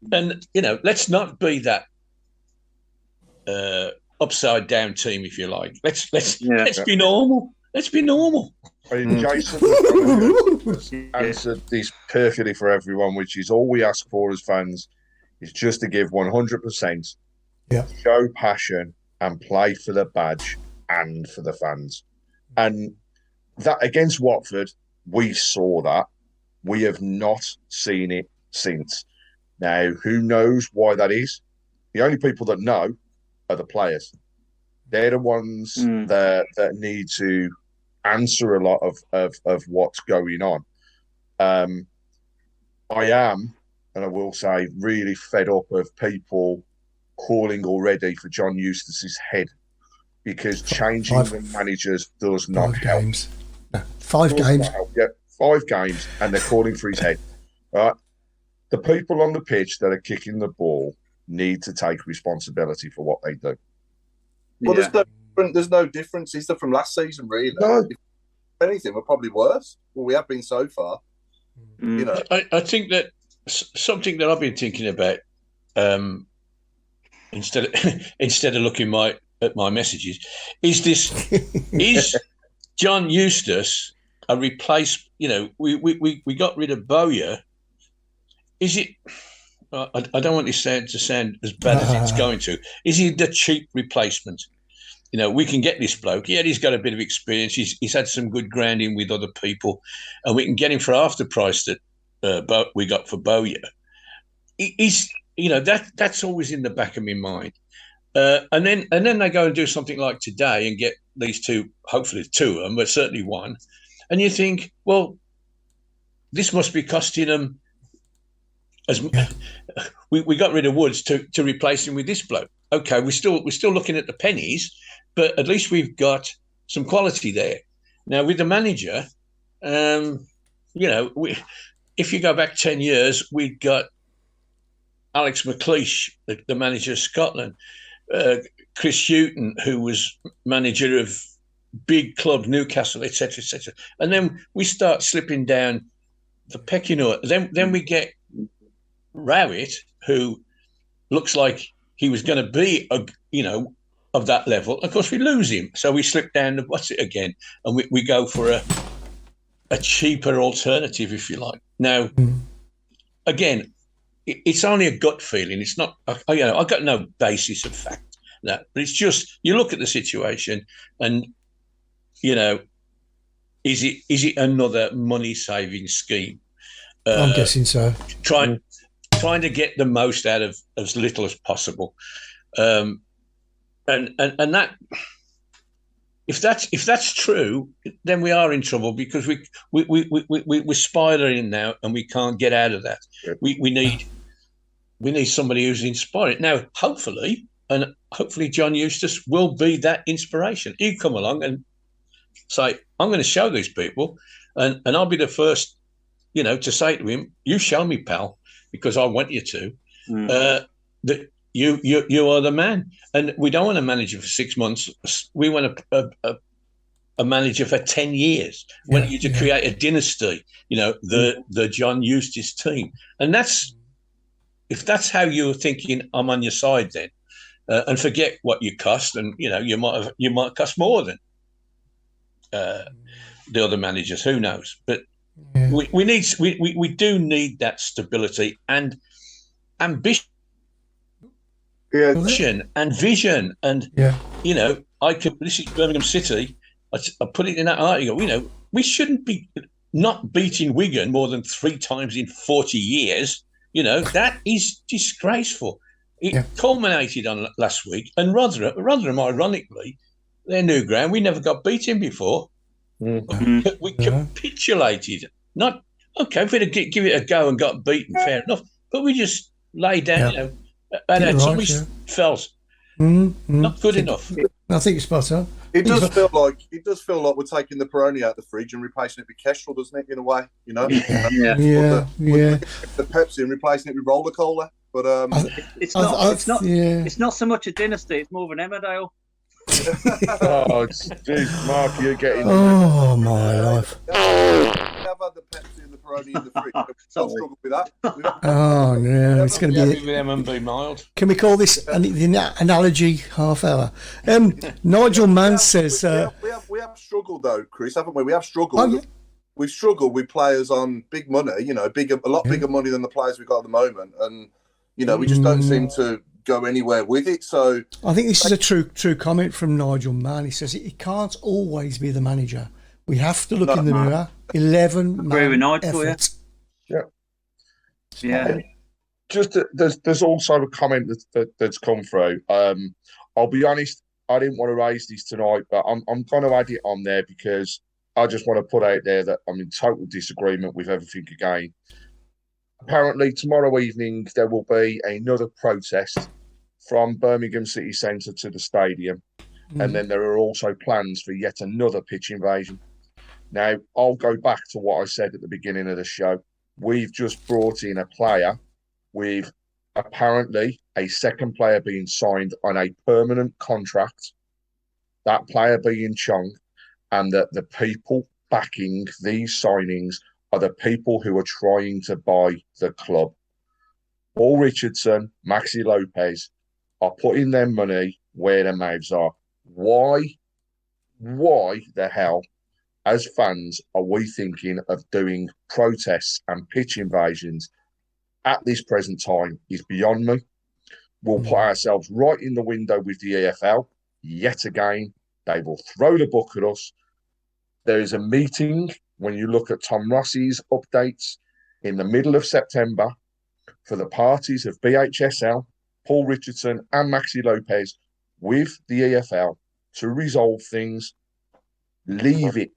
Let's not be that upside down team, if you like. Let's be normal. Let's be normal. I mean, Jason answered this perfectly for everyone, which is all we ask for as fans is just to give 100%, show passion, and play for the badge and for the fans. And that against Watford, we saw that. We have not seen it since. Now, who knows why that is? The only people that know are the players. They're the ones that need to answer a lot of what's going on. I am, and I will say, really fed up of people calling already for John Eustace's head, because changing the managers does not help. Games. No, 5 games. Yeah, 5 games, and they're calling for his head. Right? The people on the pitch that are kicking the ball need to take responsibility for what they do. Well, there's no difference, is there, from last season, really? No. If anything, we're probably worse. Well, we have been so far. I think that something that I've been thinking about, instead of looking at my messages, is John Eustace a replace? We got rid of Bowyer. Is it? I don't want this to sound as bad as it's going to. Is he the cheap replacement? We can get this bloke. Yeah, he's got a bit of experience. He's had some good grounding with other people, and we can get him for half the price that we got for Bowyer. That's always in the back of my mind. And then they go and do something like today and get these two, hopefully 2 of them, but certainly 1. And you think, well, this must be costing them. We got rid of Woods to replace him with this bloke. Okay, we're still looking at the pennies, but at least we've got some quality there. Now with the manager, if you go back 10 years, we got Alex McLeish, the manager of Scotland, Chris Hughton, who was manager of big club Newcastle, etc., etc. And then we start slipping down the pecking order. Then we get Rowett, who looks like he was going to be, of that level. Of course, we lose him, so we slip down the what's it again, and we go for a cheaper alternative, if you like. Now, again, it's only a gut feeling. It's not, I've got no basis of fact. No, but it's just you look at the situation, and is it another money saving scheme? I'm guessing so. Trying to get the most out of as little as possible, and that if that's true, then we are in trouble, because we're spiraling now and we can't get out of that. We need somebody who's inspiring. Now, hopefully John Eustace will be that inspiration. He'll come along and say, "I'm going to show these people," and I'll be the first, to say to him, "You show me, pal, because I want you to, that you are the man." And we don't want a manager for 6 months. We want a manager for 10 years. We want you to create a dynasty, the John Eustace team. And if that's how you're thinking, I'm on your side then, and forget what you cost. And, you might cost more than the other managers, who knows? But we do need that stability and ambition and vision. And this is Birmingham City. I put it in that article. We shouldn't be not beating Wigan more than 3 times in 40 years, that is disgraceful. It culminated on last week, and Rotherham, ironically, their new ground, we never got beaten before. Mm-hmm. We capitulated. Not okay. If we'd have give it a go and got beaten, fair enough. But we just lay down, and our tummy felt not good enough. I think it's spot on. It does feel like we're taking the Peroni out of the fridge and replacing it with Kestrel, doesn't it? In a way, The Pepsi and replacing it with Roller Cola. But it's not so much a dynasty; it's more of an Emmerdale. Jeez, Mark, you're getting. Oh my life! I've had the Pepsi and the Peroni in the fridge. I've struggled with that. Oh no, it's going to be. With M&B mild. Can we call this the analogy half hour? Nigel Mann says we have struggled though, Chris, haven't we? We have struggled. Oh, yeah. We've struggled with players on big money. A lot bigger money than the players we've got at the moment, and we just don't seem to go anywhere with it. So I think this is a true comment from Nigel Mann. He says it can't always be the manager. We have to look in the mirror. 11 man effort. Yeah. Just there's also a comment that's come through. I'll be honest, I didn't want to raise this tonight, but I'm going to add it on there because I just want to put out there that I'm in total disagreement with everything again. Apparently, tomorrow evening there will be another protest from Birmingham City Centre to the stadium, and then there are also plans for yet another pitch invasion. Now, I'll go back to what I said at the beginning of the show. We've just brought in a player with apparently a second player being signed on a permanent contract, that player being Chong, and that the people backing these signings are the people who are trying to buy the club. Paul Richardson, Maxi Lopez are putting their money where their mouths are. Why the hell, as fans, are we thinking of doing protests and pitch invasions at this present time is beyond me. We'll put ourselves right in the window with the EFL. Yet again, they will throw the book at us. There is a meeting, when you look at Tom Rossi's updates, in the middle of September for the parties of BHSL, Paul Richardson and Maxi Lopez with the EFL to resolve things. Leave it.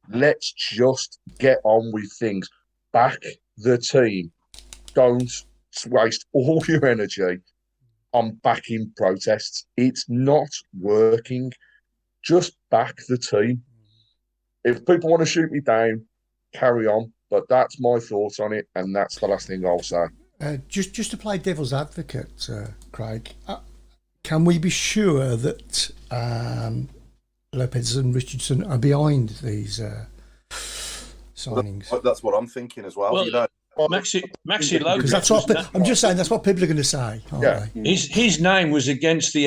Let's just get on with things. Back the team. Don't waste all your energy on backing protests. It's not working. Just back the team. If people want to shoot me down, carry on. But that's my thoughts on it, and that's the last thing I'll say. Just to play devil's advocate, Craig, can we be sure that Lopez and Richardson are behind these signings? That's what I'm thinking as well. Maxi Lopez. That's what I'm just saying. That's what people are going to say. Yeah, his name was against the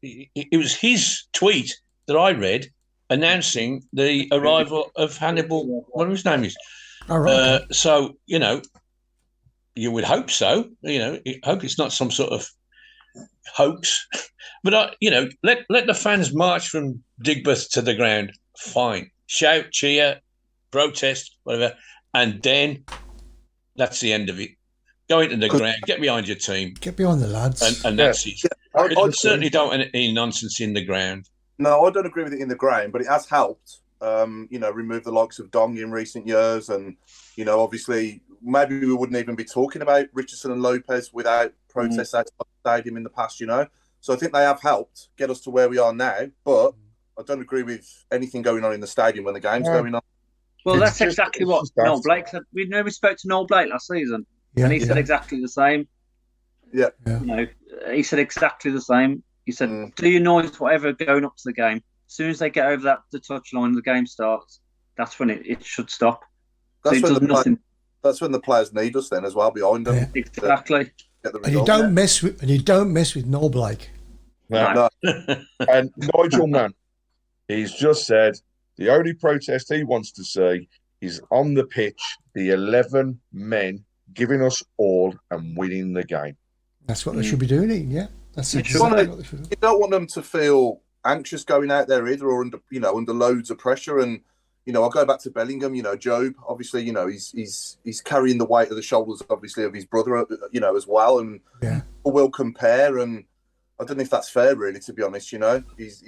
It was his tweet that I read announcing the arrival of Hannibal. What his name is. All right. So you would hope so. Hope it's not some sort of hoax. But let the fans march from Digbeth to the ground. Fine, shout, cheer, protest, whatever, and then that's the end of it. Go into the ground, get behind your team, get behind the lads, and that's it. I certainly don't want any nonsense in the ground. No, I don't agree with it in the ground, but it has helped. Remove the likes of Dong in recent years, and obviously maybe we wouldn't even be talking about Richardson and Lopez without protests outside the stadium in the past. So I think they have helped get us to where we are now, but I don't agree with anything going on in the stadium when the game's going on. Well, that's exactly what Noel Blake said. We spoke to Noel Blake last season, and he said exactly the same. Yeah. He said exactly the same. He said, do your noise, whatever, going up to the game. As soon as they get over the touch line, the game starts. That's when it should stop. That's when the players need us then as well, behind them. Yeah. Exactly. And you don't mess with Noel Blake. No. And Nigel Mann, he's just said the only protest he wants to see is on the pitch, the 11 men giving us all and winning the game. That's what they should be doing, yeah. That's exactly what they should do. You don't want them to feel anxious going out there either, or under loads of pressure. And I'll go back to Bellingham. Job, obviously, he's carrying the weight of the shoulders, obviously, of his brother, as well. And we'll compare. And I don't know if that's fair, really, to be honest. Is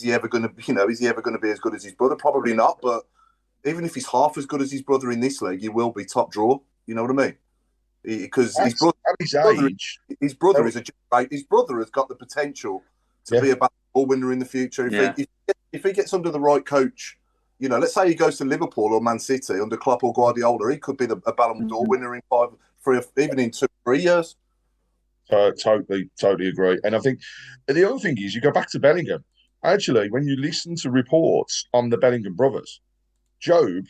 he ever going to, is he ever going to be as good as his brother? Probably not. But even if he's half as good as his brother in this league, he will be top draw. You know what I mean? Because his brother has got the potential to be a ball winner in the future. If he gets under the right coach. Let's say he goes to Liverpool or Man City under Klopp or Guardiola, he could be a Ballon d'Or winner in 5, 3, even in 2, 3 years. Totally agree. And I think the other thing is, you go back to Bellingham. Actually, when you listen to reports on the Bellingham brothers, Job,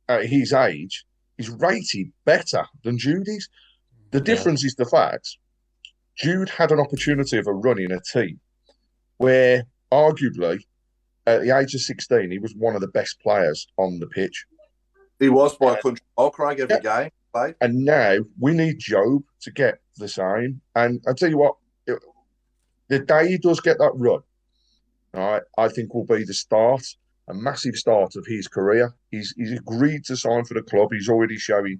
at his age, is rated better than Jude is. The difference is the fact Jude had an opportunity of a run in a team where, arguably, at the age of 16, he was one of the best players on the pitch. He was by a country mile, Craig, every game. Right? And now we need Job to get the same. And I'll tell you what, the day he does get that run, right, I think will be the start, a massive start of his career. He's agreed to sign for the club. He's already showing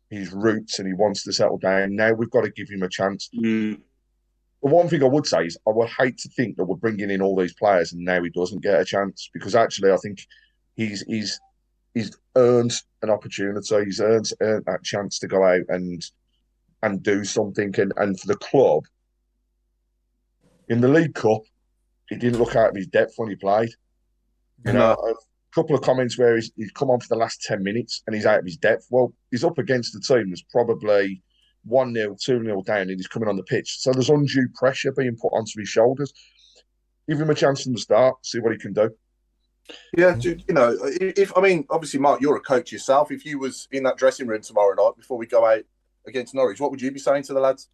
his roots and he wants to settle down. Now we've got to give him a chance. The one thing I would say is I would hate to think that we're bringing in all these players and now he doesn't get a chance, because actually I think he's earned an opportunity. He's earned that chance to go out and do something. And for the club, in the League Cup, he didn't look out of his depth when he played. A couple of comments where he's come on for the last 10 minutes and he's out of his depth. Well, he's up against the team that's probably 1-0, 2-0 down, and he's coming on the pitch. So there's undue pressure being put onto his shoulders. Give him a chance from the start, see what he can do. Yeah, obviously, Mark, you're a coach yourself. If you was in that dressing room tomorrow night before we go out against Norwich, what would you be saying to the lads?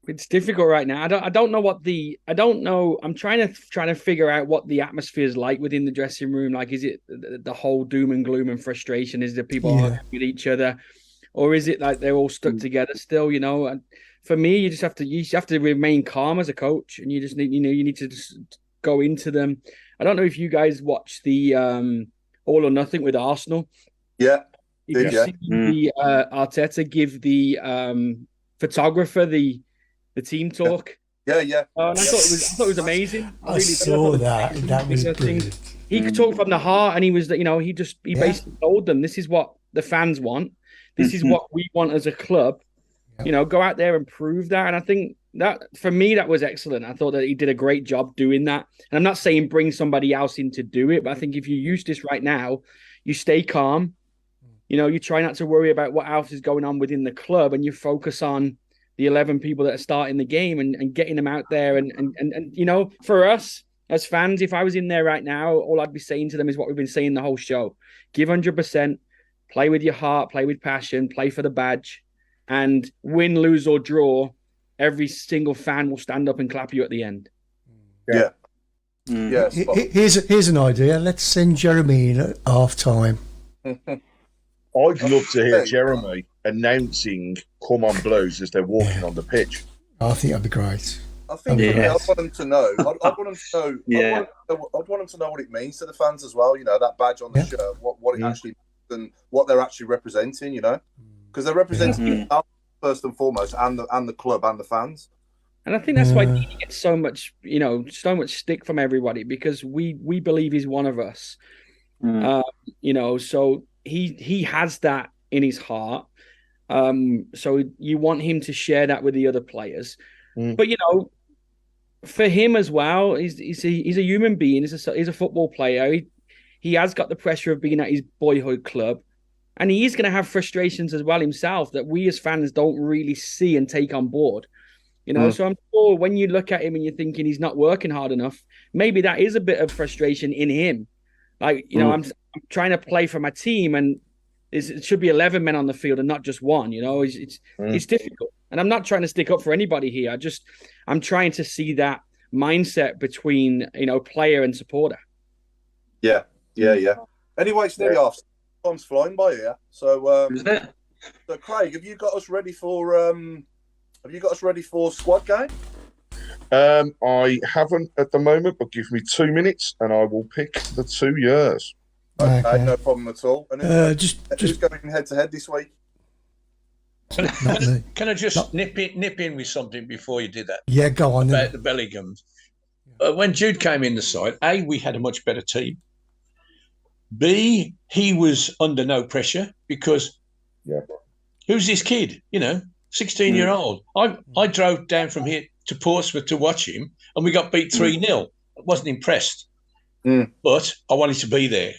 It's difficult right now. I don't know. I'm trying to figure out what the atmosphere is like within the dressing room. Like, is it the whole doom and gloom and frustration? Is it people arguing with each other, or is it like they're all stuck together still? And for me, you have to remain calm as a coach, and you just need you need to just go into them. I don't know if you guys watch the All or Nothing with Arsenal. Yeah. If you see the Arteta give the photographer the team talk. Yeah. And I thought it was amazing. I saw that. That was good. He could talk from the heart, and he was, he basically told them, this is what the fans want. This is what we want as a club. Go out there and prove that. And I think that, for me, that was excellent. I thought that he did a great job doing that. And I'm not saying bring somebody else in to do it, but I think if you use this right now, you stay calm. You try not to worry about what else is going on within the club, and you focus on the 11 people that are starting the game and getting them out there. And for us as fans, if I was in there right now, all I'd be saying to them is what we've been saying the whole show. Give 100%, play with your heart, play with passion, play for the badge, and win, lose or draw, every single fan will stand up and clap you at the end. Yeah. Here's an idea. Let's send Jeremy in at half-time. I'd love to hear Jeremy announcing "Come on Blues" as they're walking on the pitch. I think that'd be great. I think I'd want them to know. I'd want them to know. I'd want them to know what it means to the fans as well. That badge on the shirt, what it actually means and what they're actually representing. Because they're representing themselves first and foremost, and the club and the fans. And I think that's why he gets so much stick from everybody, because we believe he's one of us. So he has that in his heart. So you want him to share that with the other players. But for him as well, he's a human being. He's a football player. He has got the pressure of being at his boyhood club, and he is going to have frustrations as well himself that we as fans don't really see and take on board. So I'm sure when you look at him and you're thinking he's not working hard enough, maybe that is a bit of frustration in him. Like, I'm trying to play for my team, and it should be 11 men on the field and not just one. It's difficult. And I'm not trying to stick up for anybody here. I'm trying to see that mindset between, player and supporter. Yeah. Anyway, it's nearly off. Time's flying by here. So, Craig, have you got us ready for squad game? I haven't at the moment, but give me 2 minutes and I will pick the 2 years. Okay, no problem at all. And who's going head to head this week? Can I just nip in with something before you did that? Yeah, go on. About the Bellinghams. When Jude came in the side, A, we had a much better team. B, he was under no pressure because who's this kid? 16-year-old. I drove down from here to Portsmouth to watch him, and we got beat 3-0. I wasn't impressed, but I wanted to be there.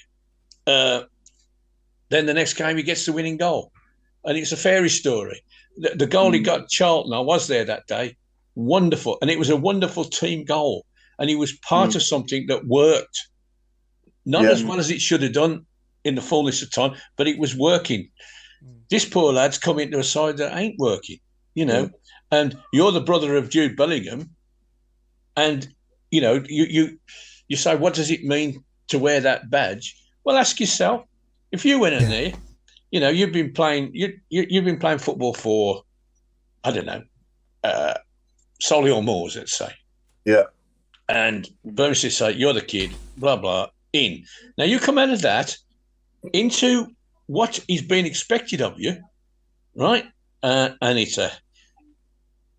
Then the next game, he gets the winning goal, and it's a fairy story. The goal he got Charlton, I was there that day, wonderful, and it was a wonderful team goal, and he was part of something that worked. Not as well as it should have done in the fullness of time, but it was working. This poor lad's come into a side that ain't working, and you're the brother of Jude Bellingham, and, you say, what does it mean to wear that badge? Well, ask yourself, if you went in there, you've been playing football for, I don't know, Solihull Moors, let's say. Yeah. And Birmingham City say, you're the kid, blah, blah, in. Now, you come out of that into what is being expected of you, right? And it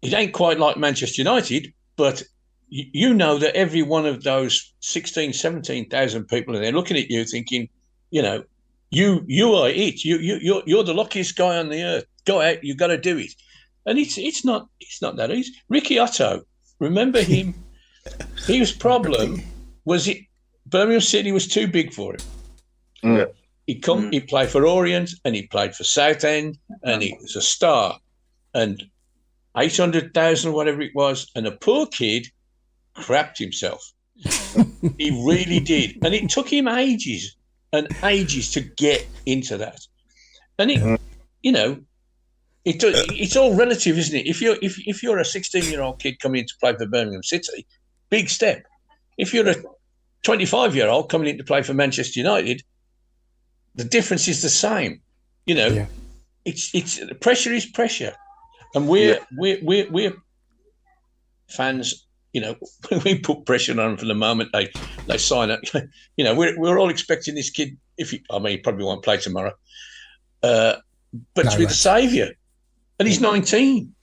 ain't quite like Manchester United, but you know that every one of those 16, 17,000 people in there looking at you thinking, you are it. You're the luckiest guy on the earth. Go out, you got to do it. And it's not that easy. Ricky Otto, remember him? His problem was Birmingham City was too big for him. He played for Orient and he played for Southend and he was a star. And 800,000, whatever it was, and a poor kid crapped himself. He really did. And it took him ages and ages to get into that. And it's all relative, isn't it? If you're a 16-year-old kid coming in to play for Birmingham City, big step. If you're a 25-year-old coming in to play for Manchester United, the difference is the same. It's pressure is pressure, and we're fans. We put pressure on them from the moment they sign up. We're all expecting this kid. He probably won't play tomorrow, but to be the saviour, and he's 19.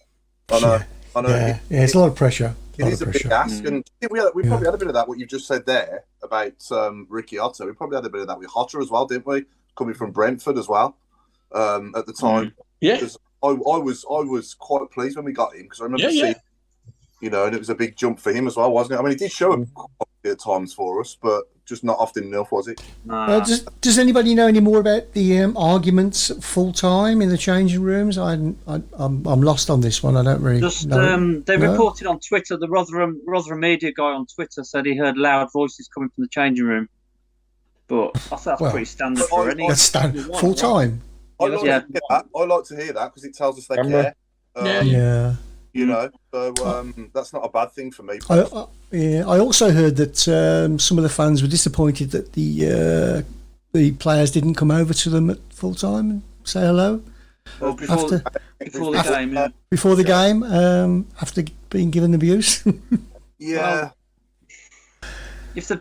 I know. Yeah, it's a lot of pressure. It is a big ask, and we probably had a bit of that. What you've just said there about Ricky Otto, we probably had a bit of that with Hotter as well, didn't we? Coming from Brentford as well at the time. Yeah, I was quite pleased when we got him because I remember seeing, and it was a big jump for him as well, wasn't it? I mean, he did show up at times for us, but just not often enough, was it? Does anybody know any more about the arguments full time in the changing rooms? I'm lost on this one. I don't really know. They reported on Twitter. The Rotherham media guy on Twitter said he heard loud voices coming from the changing room. But I thought that's pretty standard for any. That's standard full time. I like to hear that because it tells us they care. So that's not a bad thing for me. I also heard that some of the fans were disappointed that the players didn't come over to them at full time and say hello. Well, before the game, after being given abuse. Yeah. If I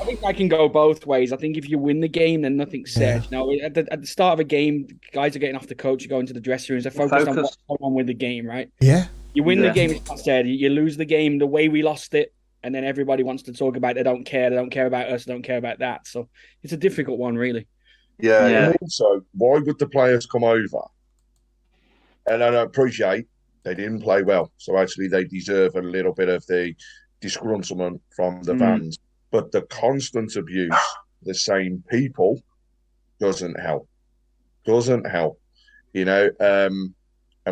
think I can go both ways. I think if you win the game, then nothing's said. Now, at the start of a game, guys are getting off the coach, going to the dressing rooms. They're focused on what's going on with the game, right? Yeah. You win the game, it's not said. You lose the game the way we lost it, and then everybody wants to talk about they don't care. They don't care about us. They don't care about that. So it's a difficult one, really. Yeah. And also, why would the players come over? And I appreciate they didn't play well, so actually they deserve a little bit of the disgruntlement from the fans, but the constant abuse, the same people, doesn't help. And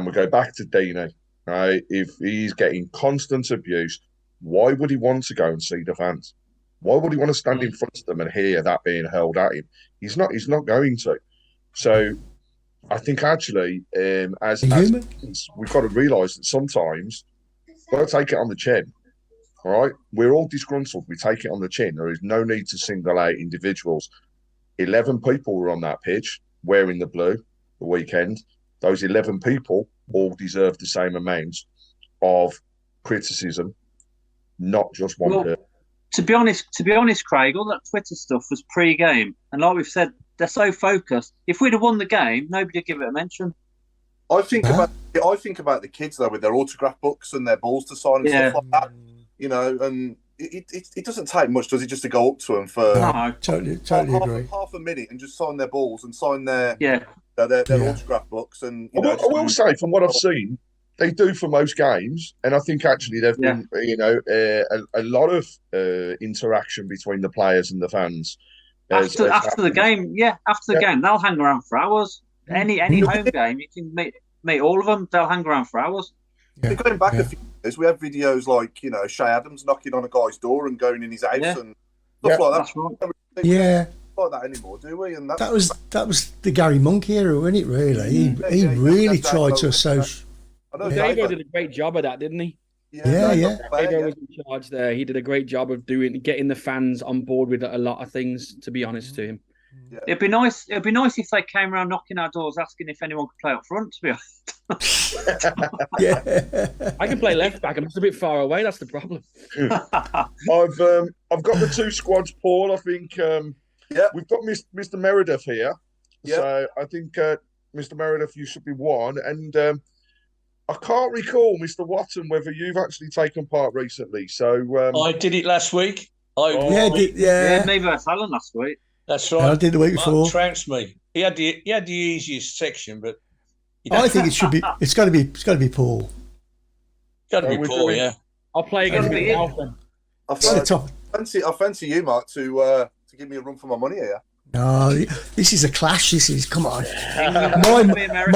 we go back to Dino, right? If he's getting constant abuse, why would he want to go and see the fans? Why would he want to stand in front of them and hear that being hurled at him? He's not going to. So I think actually, as we've got to realise that sometimes we've got to take it on the chin. All right, we're all disgruntled. We take it on the chin. There is no need to single out individuals. 11 people were on that pitch wearing the blue the weekend. Those 11 people all deserve the same amount of criticism not just one Well, person. To be honest, Craig, all that Twitter stuff was pre-game, and like we've said, they're so focused. If we'd have won the game, nobody would give it a mention. I think about the kids though with their autograph books and their balls to sign and stuff like that. You know, and it doesn't take much, does it, just to go up to them for totally agree. half a minute and just sign their balls and sign their Yeah. their autograph books. And I will say, from what I've seen, they do for most games, and I think actually they've been, a lot of interaction between the players and the fans. After the game, game, they'll hang around for hours. Any home game, you can meet all of them. They'll hang around for hours. Yeah. Going back a few years, we have videos like Shay Adams knocking on a guy's door and going in his house and stuff like that. That's right. Yeah, like that anymore, do we? And that was the Gary Monk era, wasn't it? Really, he really tried to associate. Davo did a great job of that, didn't he? Yeah. Davo was in charge there. He did a great job of getting the fans on board with a lot of things. To be honest, to him. Yeah. It'd be nice if they came around knocking our doors, asking if anyone could play up front. To be honest, I can play left back. I'm just a bit far away. That's the problem. I've got the two squads, Paul. I think we've got Mr. Meredith here. So I think Mr. Meredith, you should be one. And I can't recall, Mr. Watson, whether you've actually taken part recently. So I did it last week. me versus Alan last week. That's right. I did the week before. Mark trounced me. He had the easiest section, but I think it should be. It's got to be Paul. Got to be Paul. Yeah. I'll play against him. I fancy you, Mark, to give me a run for my money here. No, this is a clash. This is, come on.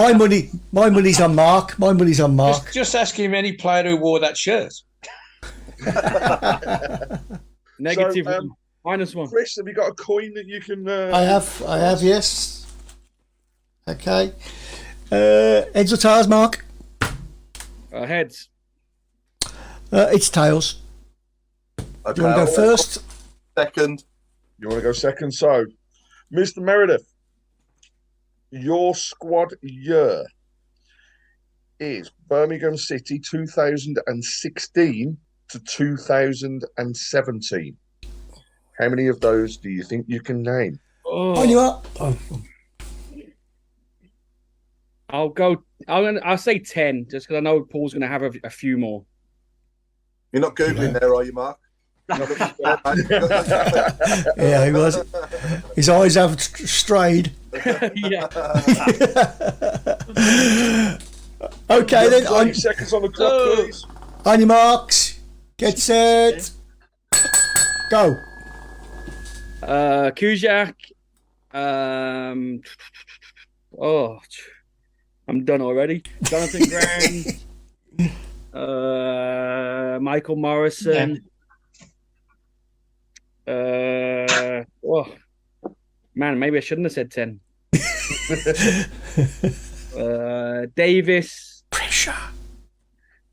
My money's on Mark. My money's on Mark. Just ask him any player who wore that shirt. Negative one. -1. Chris, have you got a coin that you can? I have. Yes. Okay. Heads or tails, Mark? Heads. It's tails. Okay, Do you want to go first? Second. You want to go second? So, Mr. Meredith, your squad year is Birmingham City 2016 to 2017. How many of those do you think you can name? On you up. I'll say 10, just because I know Paul's going to have a few more. You're not Googling there, are you, Mark? Yeah, he was. His eyes have strayed. Yeah. Okay, then. 30 seconds on the clock, please. On your marks. Get set. Go. Kujak. I'm done already. Jonathan Brown. Michael Morrison. Man, maybe I shouldn't have said 10. Davis. Pressure.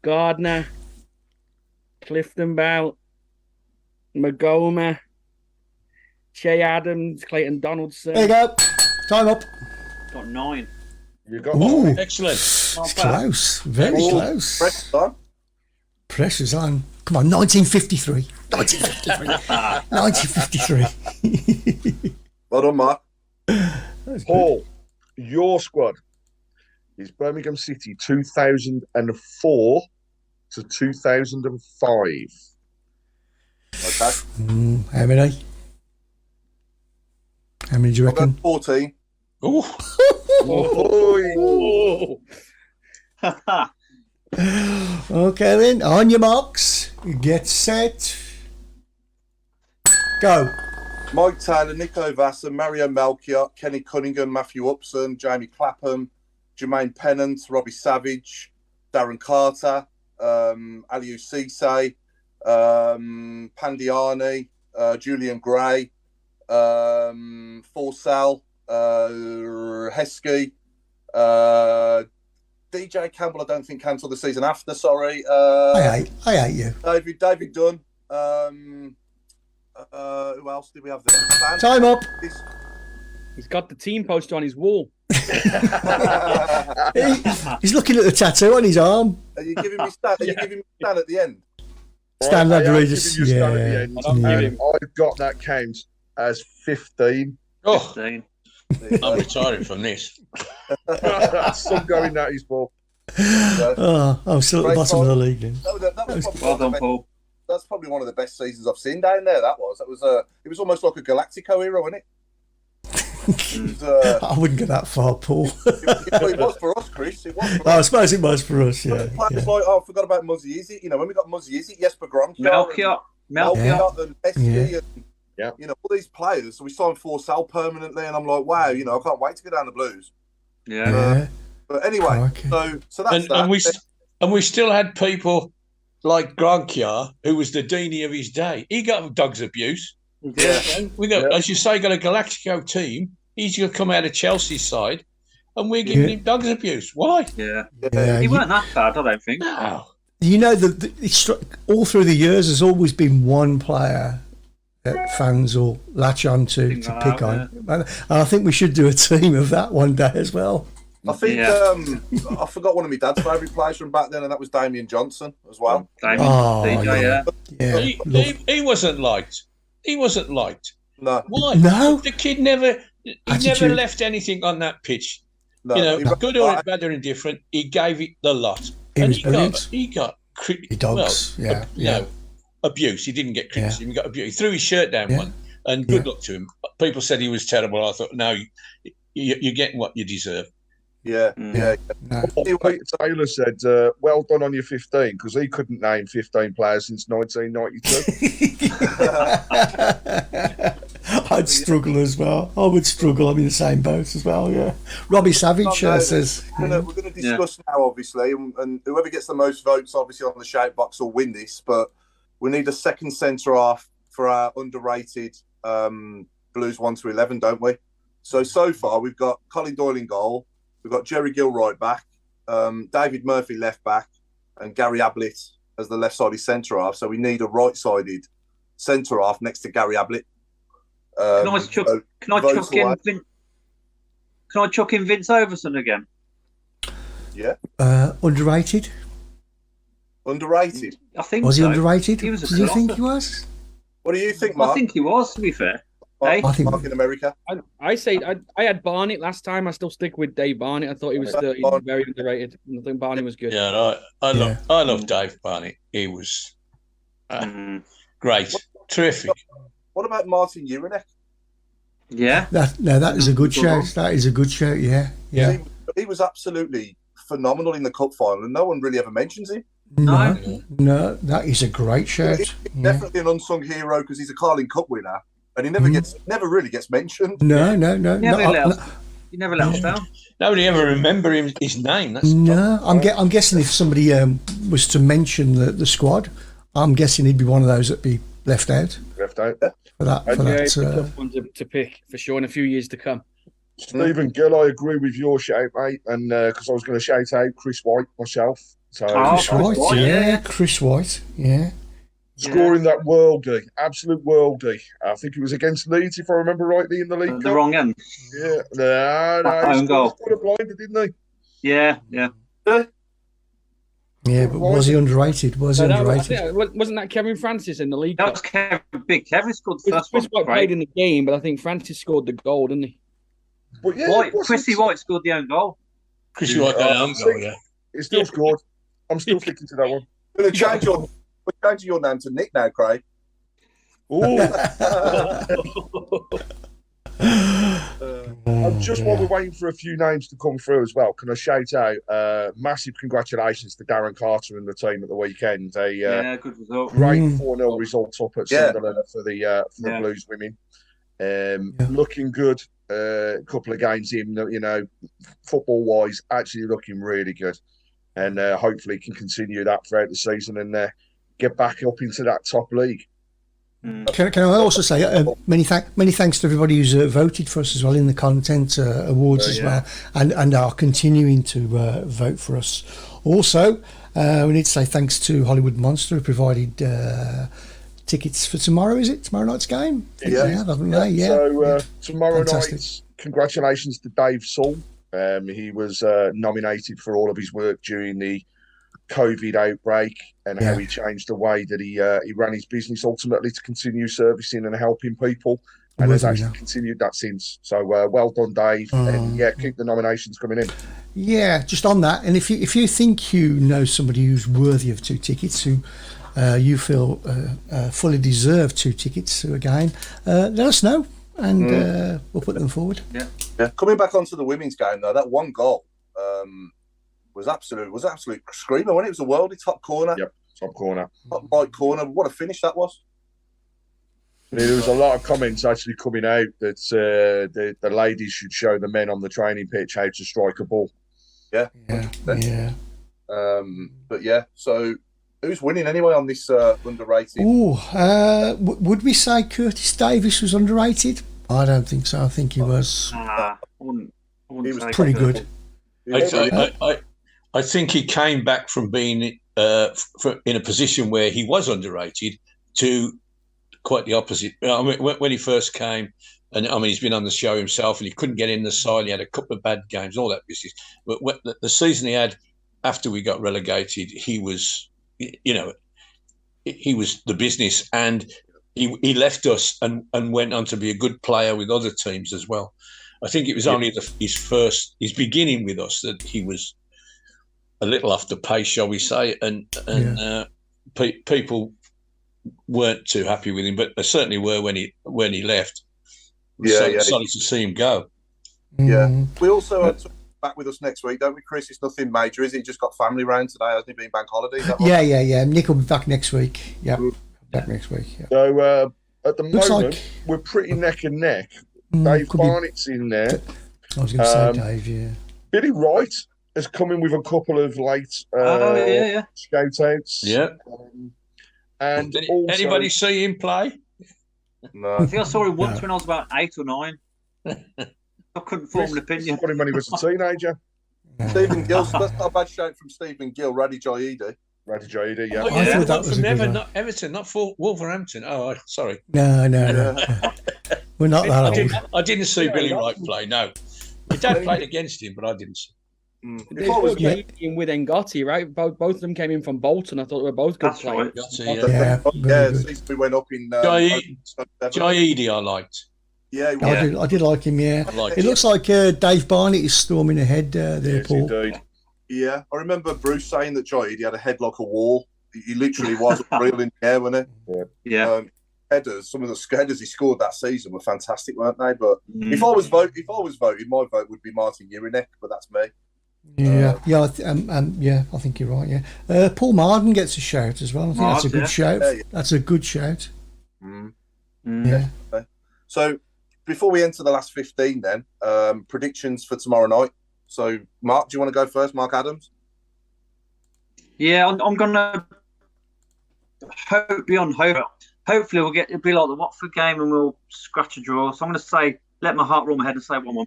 Gardner. Cliftonbout. Magoma. Shay Adams. Clayton Donaldson. There you go. Time up. Got 9. You got Ooh. Excellent. It's close. Very close. Pressure's on. Come on, 1953. 1953. Well done, Mark. Paul, your squad is Birmingham City 2004 to 2005. Okay. How many? How many do you reckon? 14. Ooh. Okay then, on your marks, get set, go. Mike Taylor, Nico Vassa, Mario Melchior, Kenny Cunningham, Matthew Upson, Jamie Clapham, Jermaine Pennant, Robbie Savage, Darren Carter, Aliou Cisse, Pandiani, Julian Gray, Forsell, Heskey, DJ Campbell, I don't think cancelled the season after, sorry. I hate you. David Dunn. Who else did we have there? Time up. He's got the team poster on his wall. He's looking at the tattoo on his arm. Are you giving me Stan? Are you giving me Stan at the end? Stand I am underated. giving you Stan at the Yeah. end, I'll give and him. I've got that count as 15. Oh, 15. I'm retiring from this. Some going that is, Paul. Oh, I'm still at the Great bottom of the time. league. Then. That was probably Well done, Paul. that's probably one of the best seasons I've seen down there. That was it was almost like a Galactico era, wasn't it? It was, I wouldn't go that far, Paul. it was for us, Chris. It was for I us. suppose it was for us. Yeah. Players like, I forgot about Muzzy Izzy. You know, when we got Muzzy Izzy, Jesper Gromkjær, Melchior. and Esky, Yeah. and you know, all these players. So we signed for sale permanently, and I'm like, wow, you know, I can't wait to go down the Blues. Yeah. Yeah. But anyway, Crikey. so that's And, that. and we still had people like Grogkjaer, who was the Dini of his day. He got dogs abuse. Yeah. And we got, as you say, got a Galactico team. He's going to come out of Chelsea's side, and we're giving him dogs abuse. Why? Yeah. Yeah, He you- weren't that bad, I don't think. No. You know, all through the years, there's always been one player that fans will latch on to pick on. And I think we should do a team of that one day as well. I think I forgot one of my dad's favourite players from back then, and that was Damien Johnson as well. Damien, Oh, DJ, yeah. Yeah. He wasn't liked. He wasn't liked. No, Why? No. The kid never Attitude. left anything on that pitch. no. You know, He- good or bad or indifferent, he gave it the lot. He and was brilliant. he got He dogs. abuse. He didn't get criticism. He got abuse. He threw his shirt down Yeah. one, and good luck to him. People said he was terrible. I thought, no, you're getting what you deserve. yeah. No. Peter Taylor said, well done on your 15, because he couldn't name 15 players since 1992. I'd struggle as well. I would struggle. I'm in the same boat as well. Yeah. Robbie Savage says. We're going to discuss now, obviously, and whoever gets the most votes, obviously, on the shoutbox will win this. But we need a second centre half for our underrated Blues 1 to 11, don't we? So far, we've got Colin Doyle in goal, we've got Jerry Gill right back, David Murphy left back, and Gary Ablett as the left-sided centre half. So we need a right-sided centre half next to Gary Ablett. Can I chuck in Vince Overson again? Yeah. Underrated? Underrated. I think Was he so. underrated? He was a Did you think colossal. he was? What do you think, Mark? I think he was, to be fair. Mark, I think- Mark in America. I say I had Barnett last time. I still stick with Dave Barnett. I thought he was very underrated. I think Barnett was good. Yeah, I love Dave Barnett. He was great, terrific. What about Martin Urinek? Yeah. That is a good shout. That is a good shout. Yeah. Yeah. He was absolutely phenomenal in the cup final, and no one really ever mentions him. No, that is a great shout. He's Yeah. definitely an unsung hero because he's a Carling Cup winner, and he never really gets mentioned. No. You never let us down. Nobody ever remember his name. That's No, I'm guessing if somebody was to mention the squad, I'm guessing he'd be one of those that'd be left out Left out. for that. It's a tough one to pick for sure in a few years to come. Stephen Gill, I agree with your shout, mate, and because I was going to shout out Chris White myself. So Chris White, Chris White, yeah. Scoring that worldie, absolute worldie. I think it was against Leeds, if I remember rightly, in the league. The wrong end. Yeah, no, he scored a blinder, didn't he? Yeah. Yeah, but was he underrated? Was he underrated? Wasn't that Kevin Francis in the league? That was Kevin. Kevin scored the first Chris one. White played in the game, but I think Francis scored the goal, didn't he? But yeah, Chrissy White scored the own goal. Chrissy White got an own goal, yeah. He still scored. I'm still sticking to that one. We're changing your name to Nick now, Craig. Just while we're waiting for a few names to come through as well, can I shout out massive congratulations to Darren Carter and the team at the weekend. Good result. Great 4-0 result up at Sunderland for the Blues women. Looking good. A couple of games in, football wise, actually looking really good, and hopefully can continue that throughout the season and get back up into that top league. Can I also say many thanks to everybody who's voted for us as well in the content awards as well, and are continuing to vote for us. Also, we need to say thanks to Hollywood Monster who provided tickets for tomorrow. Is it tomorrow night's game? Haven't they? Yeah. So tomorrow Fantastic. night, congratulations to Dave Sull. He was nominated for all of his work during the COVID outbreak and how he changed the way that he ran his business ultimately to continue servicing and helping people, and has actually continued that since. So well done, Dave, and keep the nominations coming in. Yeah, just on that, and if you think you know somebody who's worthy of 2 tickets, who you feel fully deserve 2 tickets to a game, let us know, and we'll put them forward. Yeah. Coming back onto the women's game though, that one goal was absolute screamer when it was a worldie top corner. Yep, top corner, top right corner. What a finish that was! There was a lot of comments actually coming out that the ladies should show the men on the training pitch how to strike a ball. Yeah. But yeah, so who's winning anyway on this underrated? Would we say Curtis Davis was underrated? I don't think so. I think he was. I wouldn't he was pretty good. I think he came back from being in a position where he was underrated to quite the opposite. I mean, when he first came, and I mean, he's been on the show himself, and he couldn't get in the side. He had a couple of bad games, all that business. But the season he had after we got relegated, he was, he was the business, and he left us and went on to be a good player with other teams as well. I think it was only his beginning with us that he was a little off the pace, shall we say, and people weren't too happy with him, but they certainly were when he left. Sorry to see him go. Yeah, we also back with us next week, don't we, Chris? It's nothing major, is it? He just got family round today, hasn't he? Been bank holiday. Yeah. Nick will be back next week. Yeah, back next week. Yeah. So at the moment, we're pretty neck and neck. Dave Barnett's in there. I was going to say Dave. Yeah. Billy Wright has come in with a couple of late scout outs. Yeah. And did also, anybody see him play? No. I think I saw him once when I was about 8 or 9. I couldn't form an opinion. Got him when he was a teenager. Stephen Gill. That's not a bad shout from Stephen Gill. Radhi Jaidi. Radhi Jaidi, yeah. Oh, yeah. I thought that was from not Everton, not for Wolverhampton. Oh, sorry. No. We're not that old. I didn't see Billy Wright play. No, my dad played against him, but I didn't see. They both came in with Ngotti, right? Both of them came in from Bolton. I thought they were both good players. We went up in Jaidi, I liked. Yeah, I did like him. Yeah, it looks like Dave Barnett is storming ahead there, yes, Paul. Indeed. Yeah, I remember Bruce saying that Jaidi had a head like a wall. He literally was real in the air, wasn't he? Yeah. Headers, some of the headers he scored that season were fantastic, weren't they? But if I was voted, my vote would be Martin Urinek, but that's me. I think you're right. Yeah, Paul Marden gets a shout as well. I think that's a good shout. That's a good shout. Yeah. So before we enter the last 15, then predictions for tomorrow night. So Mark, do you want to go first? Mark Adams. Yeah, I'm gonna be on hope. Hopefully it'll be like the Watford game and we'll scratch a draw. So I'm going to say, let my heart run ahead and say 1-1.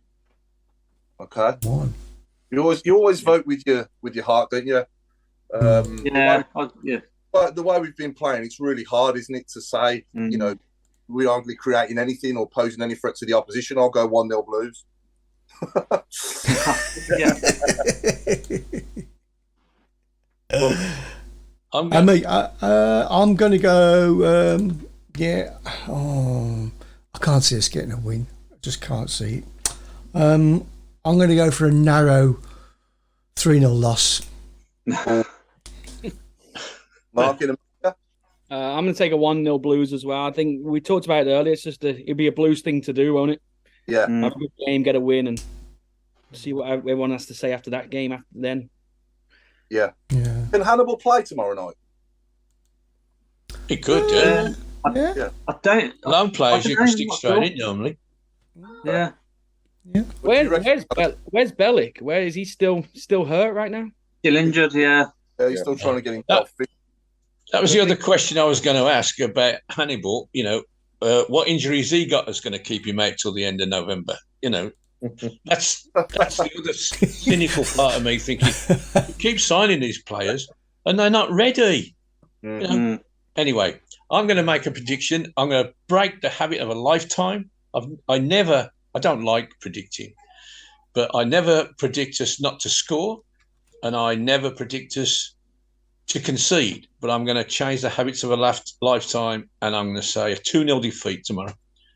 Okay. 1. You always vote with your heart, don't you? But the way we've been playing, it's really hard, isn't it, to say, we aren't really creating anything or posing any threat to the opposition. I'll go 1-0 Blues. I'm going to go. I can't see us getting a win. I just can't see it. I'm going to go for a narrow 3-0 loss. Mark, I'm going to take a 1-0 Blues as well. I think we talked about it earlier. It's just it'll be a Blues thing to do, won't it? Yeah. Have a good game, get a win, and see what everyone has to say after that game. After then. Yeah. Can Hannibal play tomorrow night? He could, I don't. Lone players, you can stick straight in normally. Yeah. Where's Bellick? Where is he still hurt right now? Still injured, yeah. Yeah, he's still trying to get himself fit. That was the other question I was going to ask about Hannibal. What injuries he got is going to keep him out till the end of November. That's the other cynical part of me thinking, you keep signing these players and they're not ready. Anyway, I'm going to make a prediction. I'm going to break the habit of a lifetime. I don't like predicting, but I never predict us not to score, and I never predict us to concede, but I'm going to change the habits of a lifetime, and I'm going to say a 2-0 defeat tomorrow,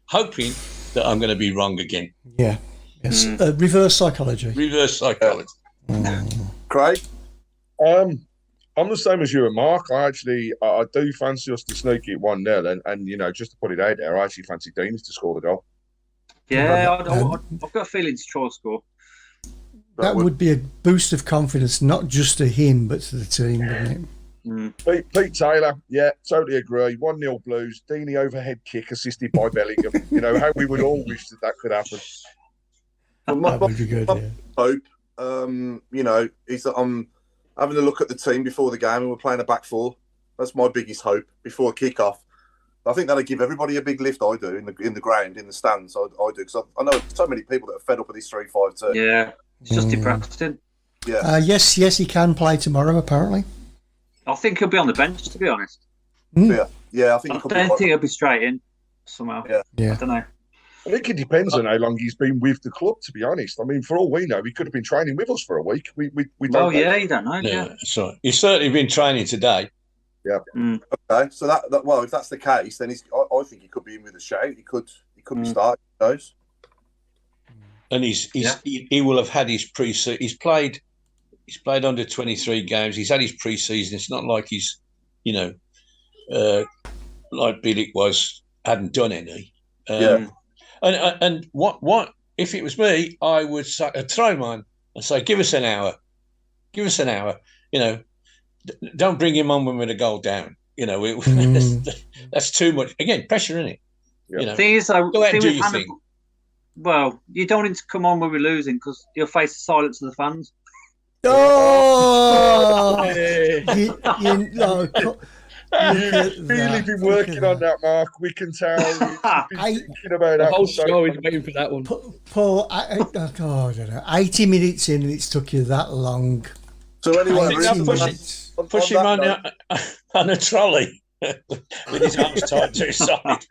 hoping that I'm going to be wrong again. Yeah. Yes. Reverse psychology. Reverse psychology. Craig? I'm the same as you and Mark. I do fancy us to sneak it 1-0, and you know, just to put it out there, I actually fancy Dean to score the goal. Yeah, I've got a feeling to try and score. That would be a boost of confidence, not just to him, but to the team, wouldn't it? Pete Taylor, yeah, totally agree. 1-0 Blues. Deeney overhead kick assisted by Bellingham. You know, how we would all wish that could happen. That would be good, yeah. Hope, you know, is that I'm having a look at the team before the game and we're playing a back four. That's my biggest hope before kick-off. I think that'll give everybody a big lift. I do in the ground, in the stands. I do, because I know so many people that are fed up with this 3-5-2. Yeah, it's just depressing. Yeah. Yes, he can play tomorrow, apparently. I think he'll be on the bench, to be honest. Yeah, I think I don't think he'll be straight in somehow. Yeah. I don't know. I think it depends on how long he's been with the club, to be honest. I mean, for all we know, he could have been training with us for a week. We don't know. You don't know. Yeah, so he's certainly been training today. Yeah. Okay, so that well, if that's the case, then I think he could be in with a shout. He could be starting. Who knows? And he will have had his pre-season. He's played under 23 games. He's had his pre-season. It's not like he's, you know, like Bilic hadn't done any. And what if it was me, I would say, throw him on and say, give us an hour. You know, don't bring him on when we're a goal down. You know, that's too much. Again, pressure, isn't it? Yeah. You know, thing is, though, go out and do your thing. Well, you don't need to come on when we're losing because you'll face the silence of the fans. Oh! You've really been working on that, Mark. We can tell. You've been thinking about The that. whole show is waiting for that one. Paul, I don't know. 80 minutes in and it's took you that long. So anyway, push him on a trolley with his arms tied to his side.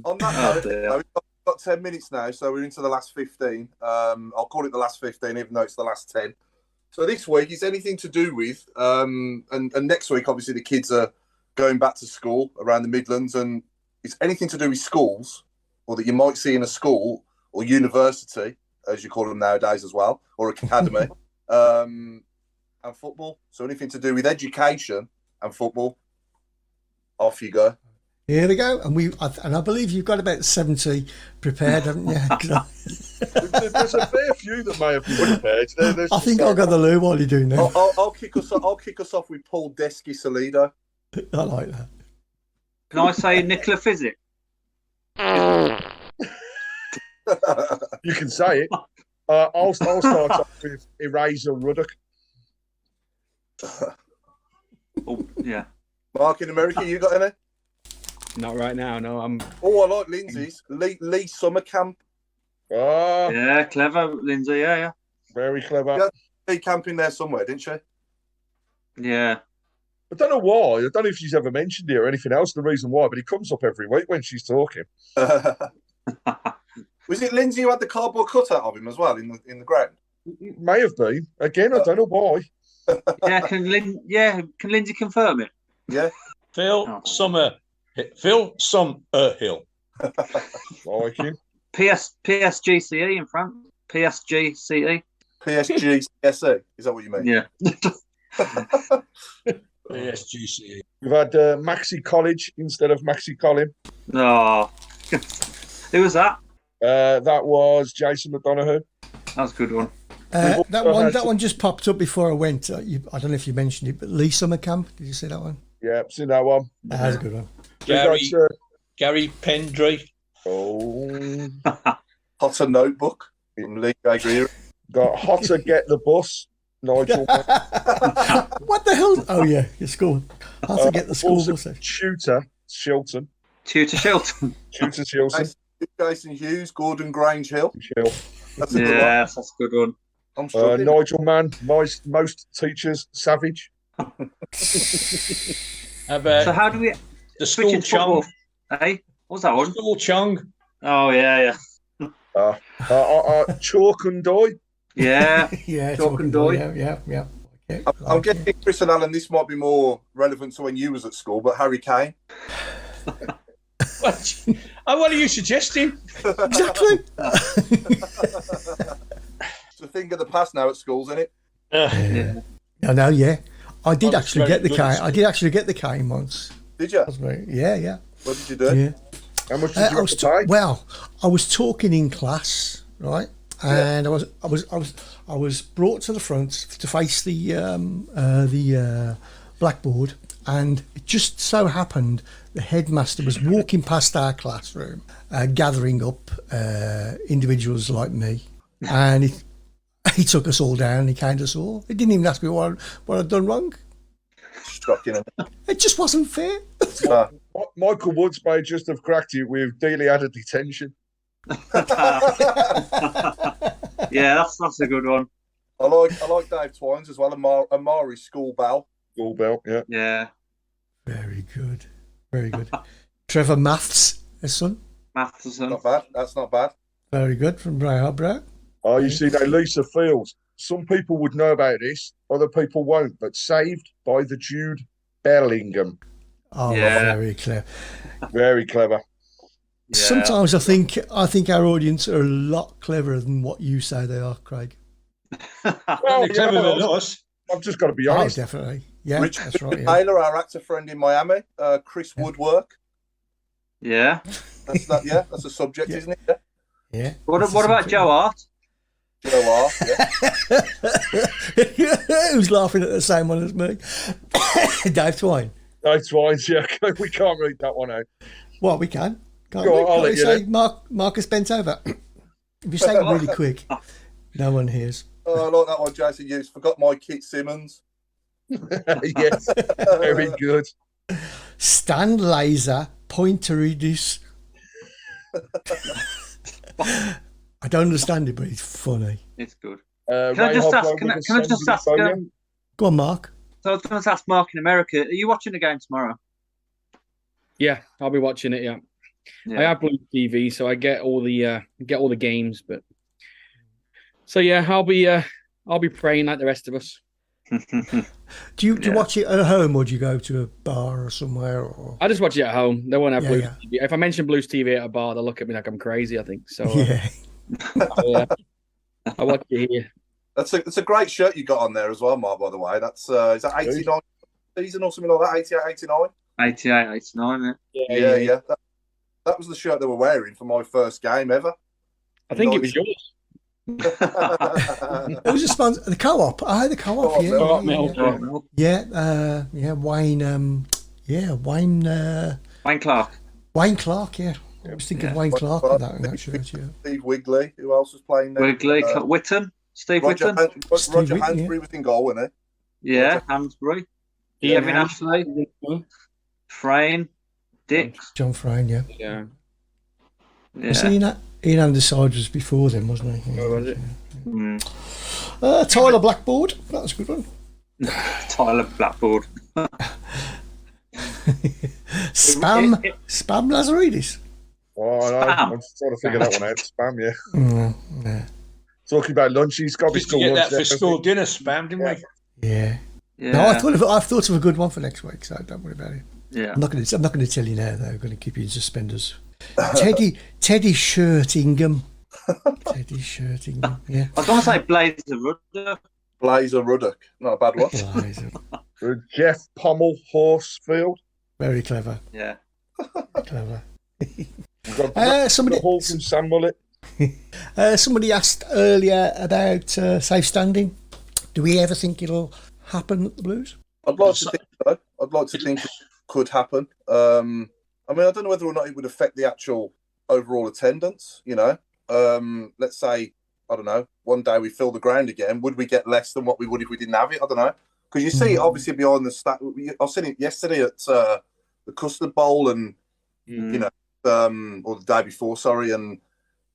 On that note, we've got 10 minutes now, so we're into the last 15. I'll call it the last 15, even though it's the last 10. So this week is anything to do with, and next week, obviously, the kids are going back to school around the Midlands, and it's anything to do with schools, or that you might see in a school or university, as you call them nowadays as well, or academy, and football. So anything to do with education and football, off you go. Here we go, and I believe you've got about 70 prepared, haven't you? There's a fair few that may have been prepared. I think I'll go the loo while you're doing that. I'll kick us off with Paul Desky Salido. I like that. Can I say Nicola Physic? You can say it. I'll start off with Eraser Ruddock. Oh, yeah. Mark, in America, you got any? Not right now, no. I like Lindsay's. Lee Summercamp. Oh, yeah, clever, Lindsay. Yeah. Very clever. Yeah, Lee camping there somewhere, didn't she? Yeah. I don't know why. I don't know if she's ever mentioned it or anything else, the reason why, but it comes up every week when she's talking. Was it Lindsay who had the cardboard cutout of him as well in the ground? It may have been. Again, I don't know why. Yeah, can Lindsay confirm it? Yeah. Phil Summerhill. Like him. PSGCE in France. PSGCE. PSGCE. Is that what you mean? Yeah. PSGCE. We've had Maxi College instead of Maxi Colin. No. Who was that? That was Jason McDonough. That's a good one. That one just popped up before I went. I don't know if you mentioned it, but Lee Summercamp. Did you see that one? Yeah, I've seen that one. That's a good one. Gary Pendry. Oh. Hotter Notebook from Lee Greer. Got Hotter Get the Bus. Nigel. What the hell? Oh, yeah, your school. Hotter Get the School Bus. Tutor Shilton. Tutor Shilton. Tutor Shilton. Jason Hughes, Gordon Grange Hill. That's a good one. That's a good one. I'm struggling. Nigel Mann, most teachers, savage. So how do we the school chung? Hey, what's that one? School chung. Oh yeah. Chalk and Doy. Yeah. Yeah, Chalk and Doy. Yeah. Yeah, I'm guessing, Chris and Alan, this might be more relevant to when you was at school, but Harry Kane. What are you suggesting? Exactly. It's a thing of the past now at schools, isn't it? Yeah. I know, yeah. I did was actually very get the good cane. at I did actually get the cane once. Did you? Yeah. What did you do? Yeah. How much did you have to pay? Well, I was talking in class, right? And I was brought to the front to face the blackboard, and it just so happened the headmaster was walking past our classroom, gathering up individuals like me, and he took us all down. He caned us all. He didn't even ask me what I'd done wrong. Shocking. It just wasn't fair. Michael Woods may just have cracked it with daily added detention. Yeah, that's a good one. I like Dave Twines as well. Amari's school bell. School belt, yeah. Yeah, Very good. Very good. Trevor Maths, his son. Matheson. Not bad. That's not bad. Very good from Brow. Oh, you see, now Lisa Fields. Some people would know about this, other people won't. But saved by the Jude Bellingham. Oh, Yeah. very clever. Very clever. Yeah. Sometimes I think our audience are a lot cleverer than what you say they are, Craig. Well, They're cleverer than us. I've just got to be Oh, honest. definitely. Yeah, Richard that's right. Yeah. Taylor, our actor friend in Miami. Chris Woodwork. Yeah. That's that. Yeah, that's a subject, Yeah. isn't it? Yeah. Yeah. What That's about something. Joe Hart? Joe R. Yeah. Who's laughing at the same one as me? Dave Twine. That's fine, yeah. We can't read that one out. Well, we can. Can't Go we? on, I'll Can't we let you say Marcus bent over? If you say it really quick, no one hears. Oh, I like that one, Jason Hughes. Forgot my Kit Simmons. Yes, very good. Stan Laser Pointeridis. I don't understand it, but it's funny. It's good. Can I just ask- can I just ask, Go on, Mark. So I was going to ask Mark in America, are you watching the game tomorrow? Yeah, I'll be watching it. Yeah, I have Blue TV, so I get all the games. But so yeah, I'll be praying like the rest of us. Do you watch it at home, or do you go to a bar or somewhere? Or I just watch it at home. They won't have Yeah, Blues yeah. TV. If I mention Blues TV at a bar, they'll look at me like I'm crazy. I think so. yeah, I watch it here. That's a great shirt you got on there as well, Mark, by the way. That's is that 89 season or something like that? 88, 89? 88, 89, Yeah. That was the shirt they were wearing for my first game ever. I think it was yours. it was a sponsor. The Co-op. I had the Co-op. Co-op, Yeah, Co-op yeah, milk. yeah. Wayne. Wayne Clark. Wayne Clark. Yeah, I was thinking of Wayne Clark in that shirt. Yeah. Steve Wigley. Who else was playing there? Wigley, Whitton, Steve Roger, Whitton. Roger Whitton, Hansbury was in goal, wasn't Yeah, Hansbury. Yeah, Kevin Ashley. Frayne. Dick. John Frayne. Yeah. Yeah. Was Yeah. he in Ian Anderside before then, wasn't he? Oh, was it? Tyler Blackboard. That was a good one. Tyler Blackboard. Spam Lazaridis. Oh, I know. Spam. I'm just trying to figure that one out. Spam, yeah. Yeah. Talking about lunch, he's got to be Used to school get lunch. that for school dinner spam, didn't we? Yeah. Yeah. No, I've thought of a good one for next week, so don't worry about it. Yeah. I'm not going to tell you now, though. I'm going to keep you in suspenders. Teddy Shirtingham. Teddy Shirtingham. Yeah. I was going to say Blazer Rudder. Blazer Ruddock. Not a bad one. Jeff Pommel Horsefield. Very clever. Yeah. Clever. We've got Somebody- the Hall from Sam Mullet. Somebody asked earlier about safe standing. Do we ever think it'll happen at the Blues? I'd like to think so. I'd like to think it could happen. I mean, I don't know whether or not it would affect the actual overall attendance, you know. Let's say, I don't know, one day we fill the ground again. Would we get less than what we would if we didn't have it? I don't know. Because you see, obviously, behind the stat, I seen it yesterday at the Custard Bowl and, you know, or the day before, sorry. And,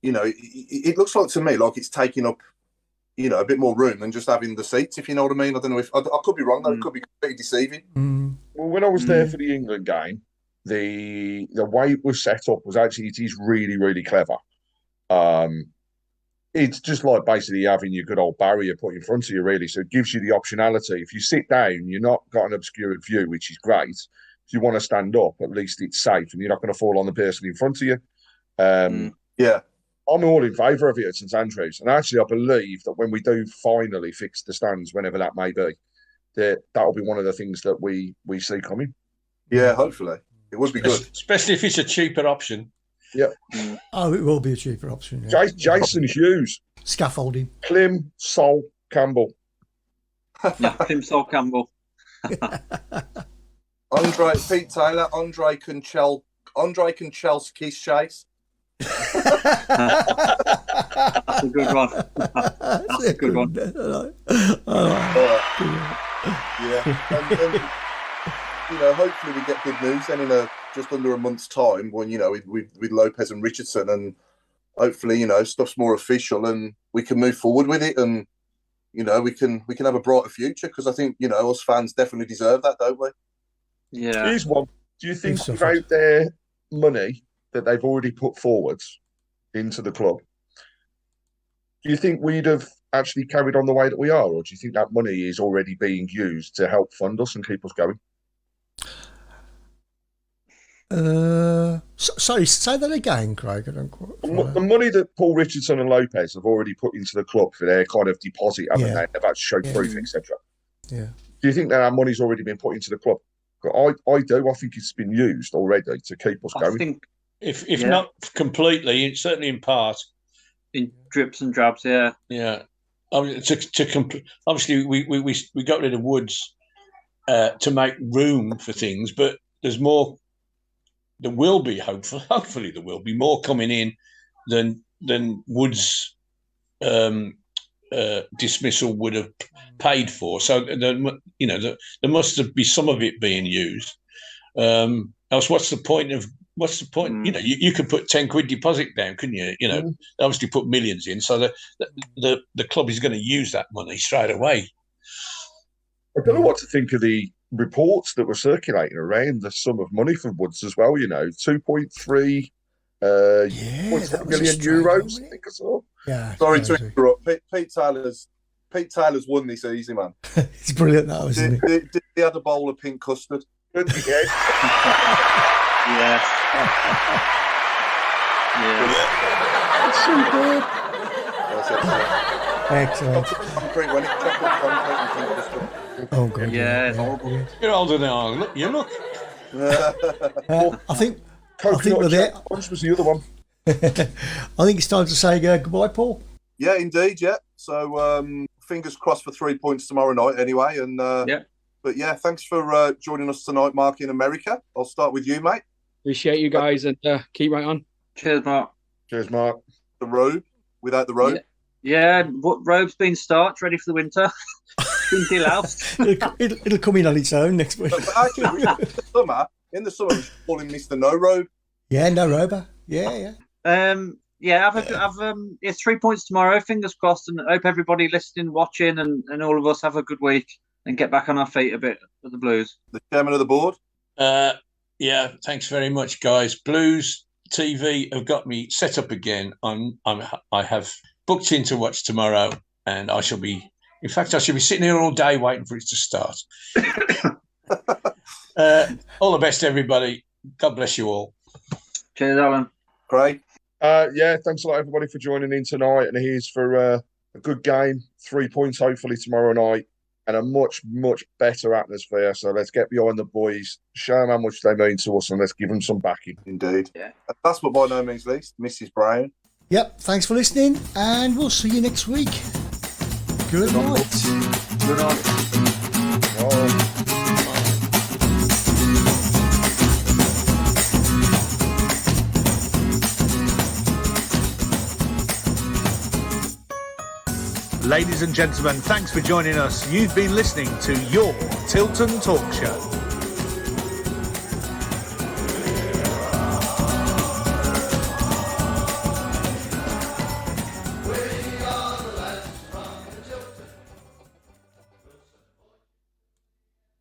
you know, it looks like to me like it's taking up, you know, a bit more room than just having the seats, if you know what I mean. I don't know if I could be wrong, though. It could be completely deceiving. Well, when I was there for the England game, the way it was set up was actually, it is really, really clever. it's just like basically having your good old barrier put in front of you, really. So it gives you the optionality. If you sit down, you're not got an obscured view, which is great. If you want to stand up, at least it's safe and you're not going to fall on the person in front of you. Yeah. I'm all in favour of it at St Andrews. And actually, I believe that when we do finally fix the stands, whenever that may be, that'll be one of the things that we see coming. Yeah, hopefully. It would be good. Especially if it's a cheaper option. Yeah. Oh, it will be a cheaper option. Yeah. Jason Hughes. Scaffolding. Clem Sol Campbell. Yeah, Clem Sol Campbell. Pete Taylor, Andre Conchel's Kiss Chase. That's a good one. That's a good one. Yeah. And, you know, hopefully we get good news then in just under a month's time when, you know, with Lopez and Richardson, and hopefully, you know, stuff's more official and we can move forward with it, and, you know, we can have a brighter future, because I think, you know, us fans definitely deserve that, don't we? Yeah. Here's one. Do you think without their money that they've already put forwards into the club, do you think we'd have actually carried on the way that we are, or do you think that money is already being used to help fund us and keep us going? Sorry, say that again, Craig. I don't quite... The money that Paul Richardson and Lopez have already put into the club for their kind of deposit, haven't they? They've had to show proof, etc. Yeah. Do you think that our money's already been put into the club? I do. I think it's been used already to keep us going. I think, if not completely, it's certainly in part. In drips and drabs, yeah. Yeah. Obviously, we got rid of Woods to make room for things, but there's more. There will be, hopefully there will be more coming in than Woods' dismissal would have paid for. So there must be some of it being used. Else, what's the point? You know, you could put 10 quid deposit down, couldn't you? You know, obviously put millions in, so the club is going to use that money straight away. I don't know what to think of the reports that were circulating around the sum of money for Woods as well. You know, 2.3 million euros. I think I saw. Yeah. Sorry to interrupt. Pete Taylor's won this easy, man. It's brilliant, that was. He had a bowl of pink custard. Good to get. Yes. It's so good. Excellent. Oh god. Yeah, it's horrible. You're older now. Look, you look. I think we're there. Punch was the other one. I think it's time to say goodbye, Paul. Yeah, indeed. Yeah. So fingers crossed for 3 points tomorrow night. Anyway, and yeah. But yeah, thanks for joining us tonight, Mark, in America. I'll start with you, mate. Appreciate you guys, and keep right on. Cheers, Mark. Cheers, Mark. The robe, without the robe. Yeah, what robe's been starched, ready for the winter. Been deloused. It'll come in on its own next week. But actually, in the summer, we should call him Mr. No Robe. Yeah, no robe. Yeah. Have 3 points tomorrow. Fingers crossed, and I hope everybody listening, watching, and all of us have a good week and get back on our feet a bit with the Blues. The chairman of the board. Yeah, thanks very much, guys. Blues TV have got me set up again. I have booked in to watch tomorrow, and I shall be sitting here all day waiting for it to start. All the best, everybody. God bless you all. Cheers, Alan. Craig. Yeah, thanks a lot, everybody, for joining in tonight. And here's for a good game, 3 points hopefully tomorrow night, and a much, much better atmosphere. So let's get behind the boys, show them how much they mean to us, and let's give them some backing. Indeed. Yeah. That's what by no means least, Mrs. Browne. Yep, thanks for listening, and we'll see you next week. Good night. Good night. Bye. Ladies and gentlemen, thanks for joining us. You've been listening to your Tilton Talk Show.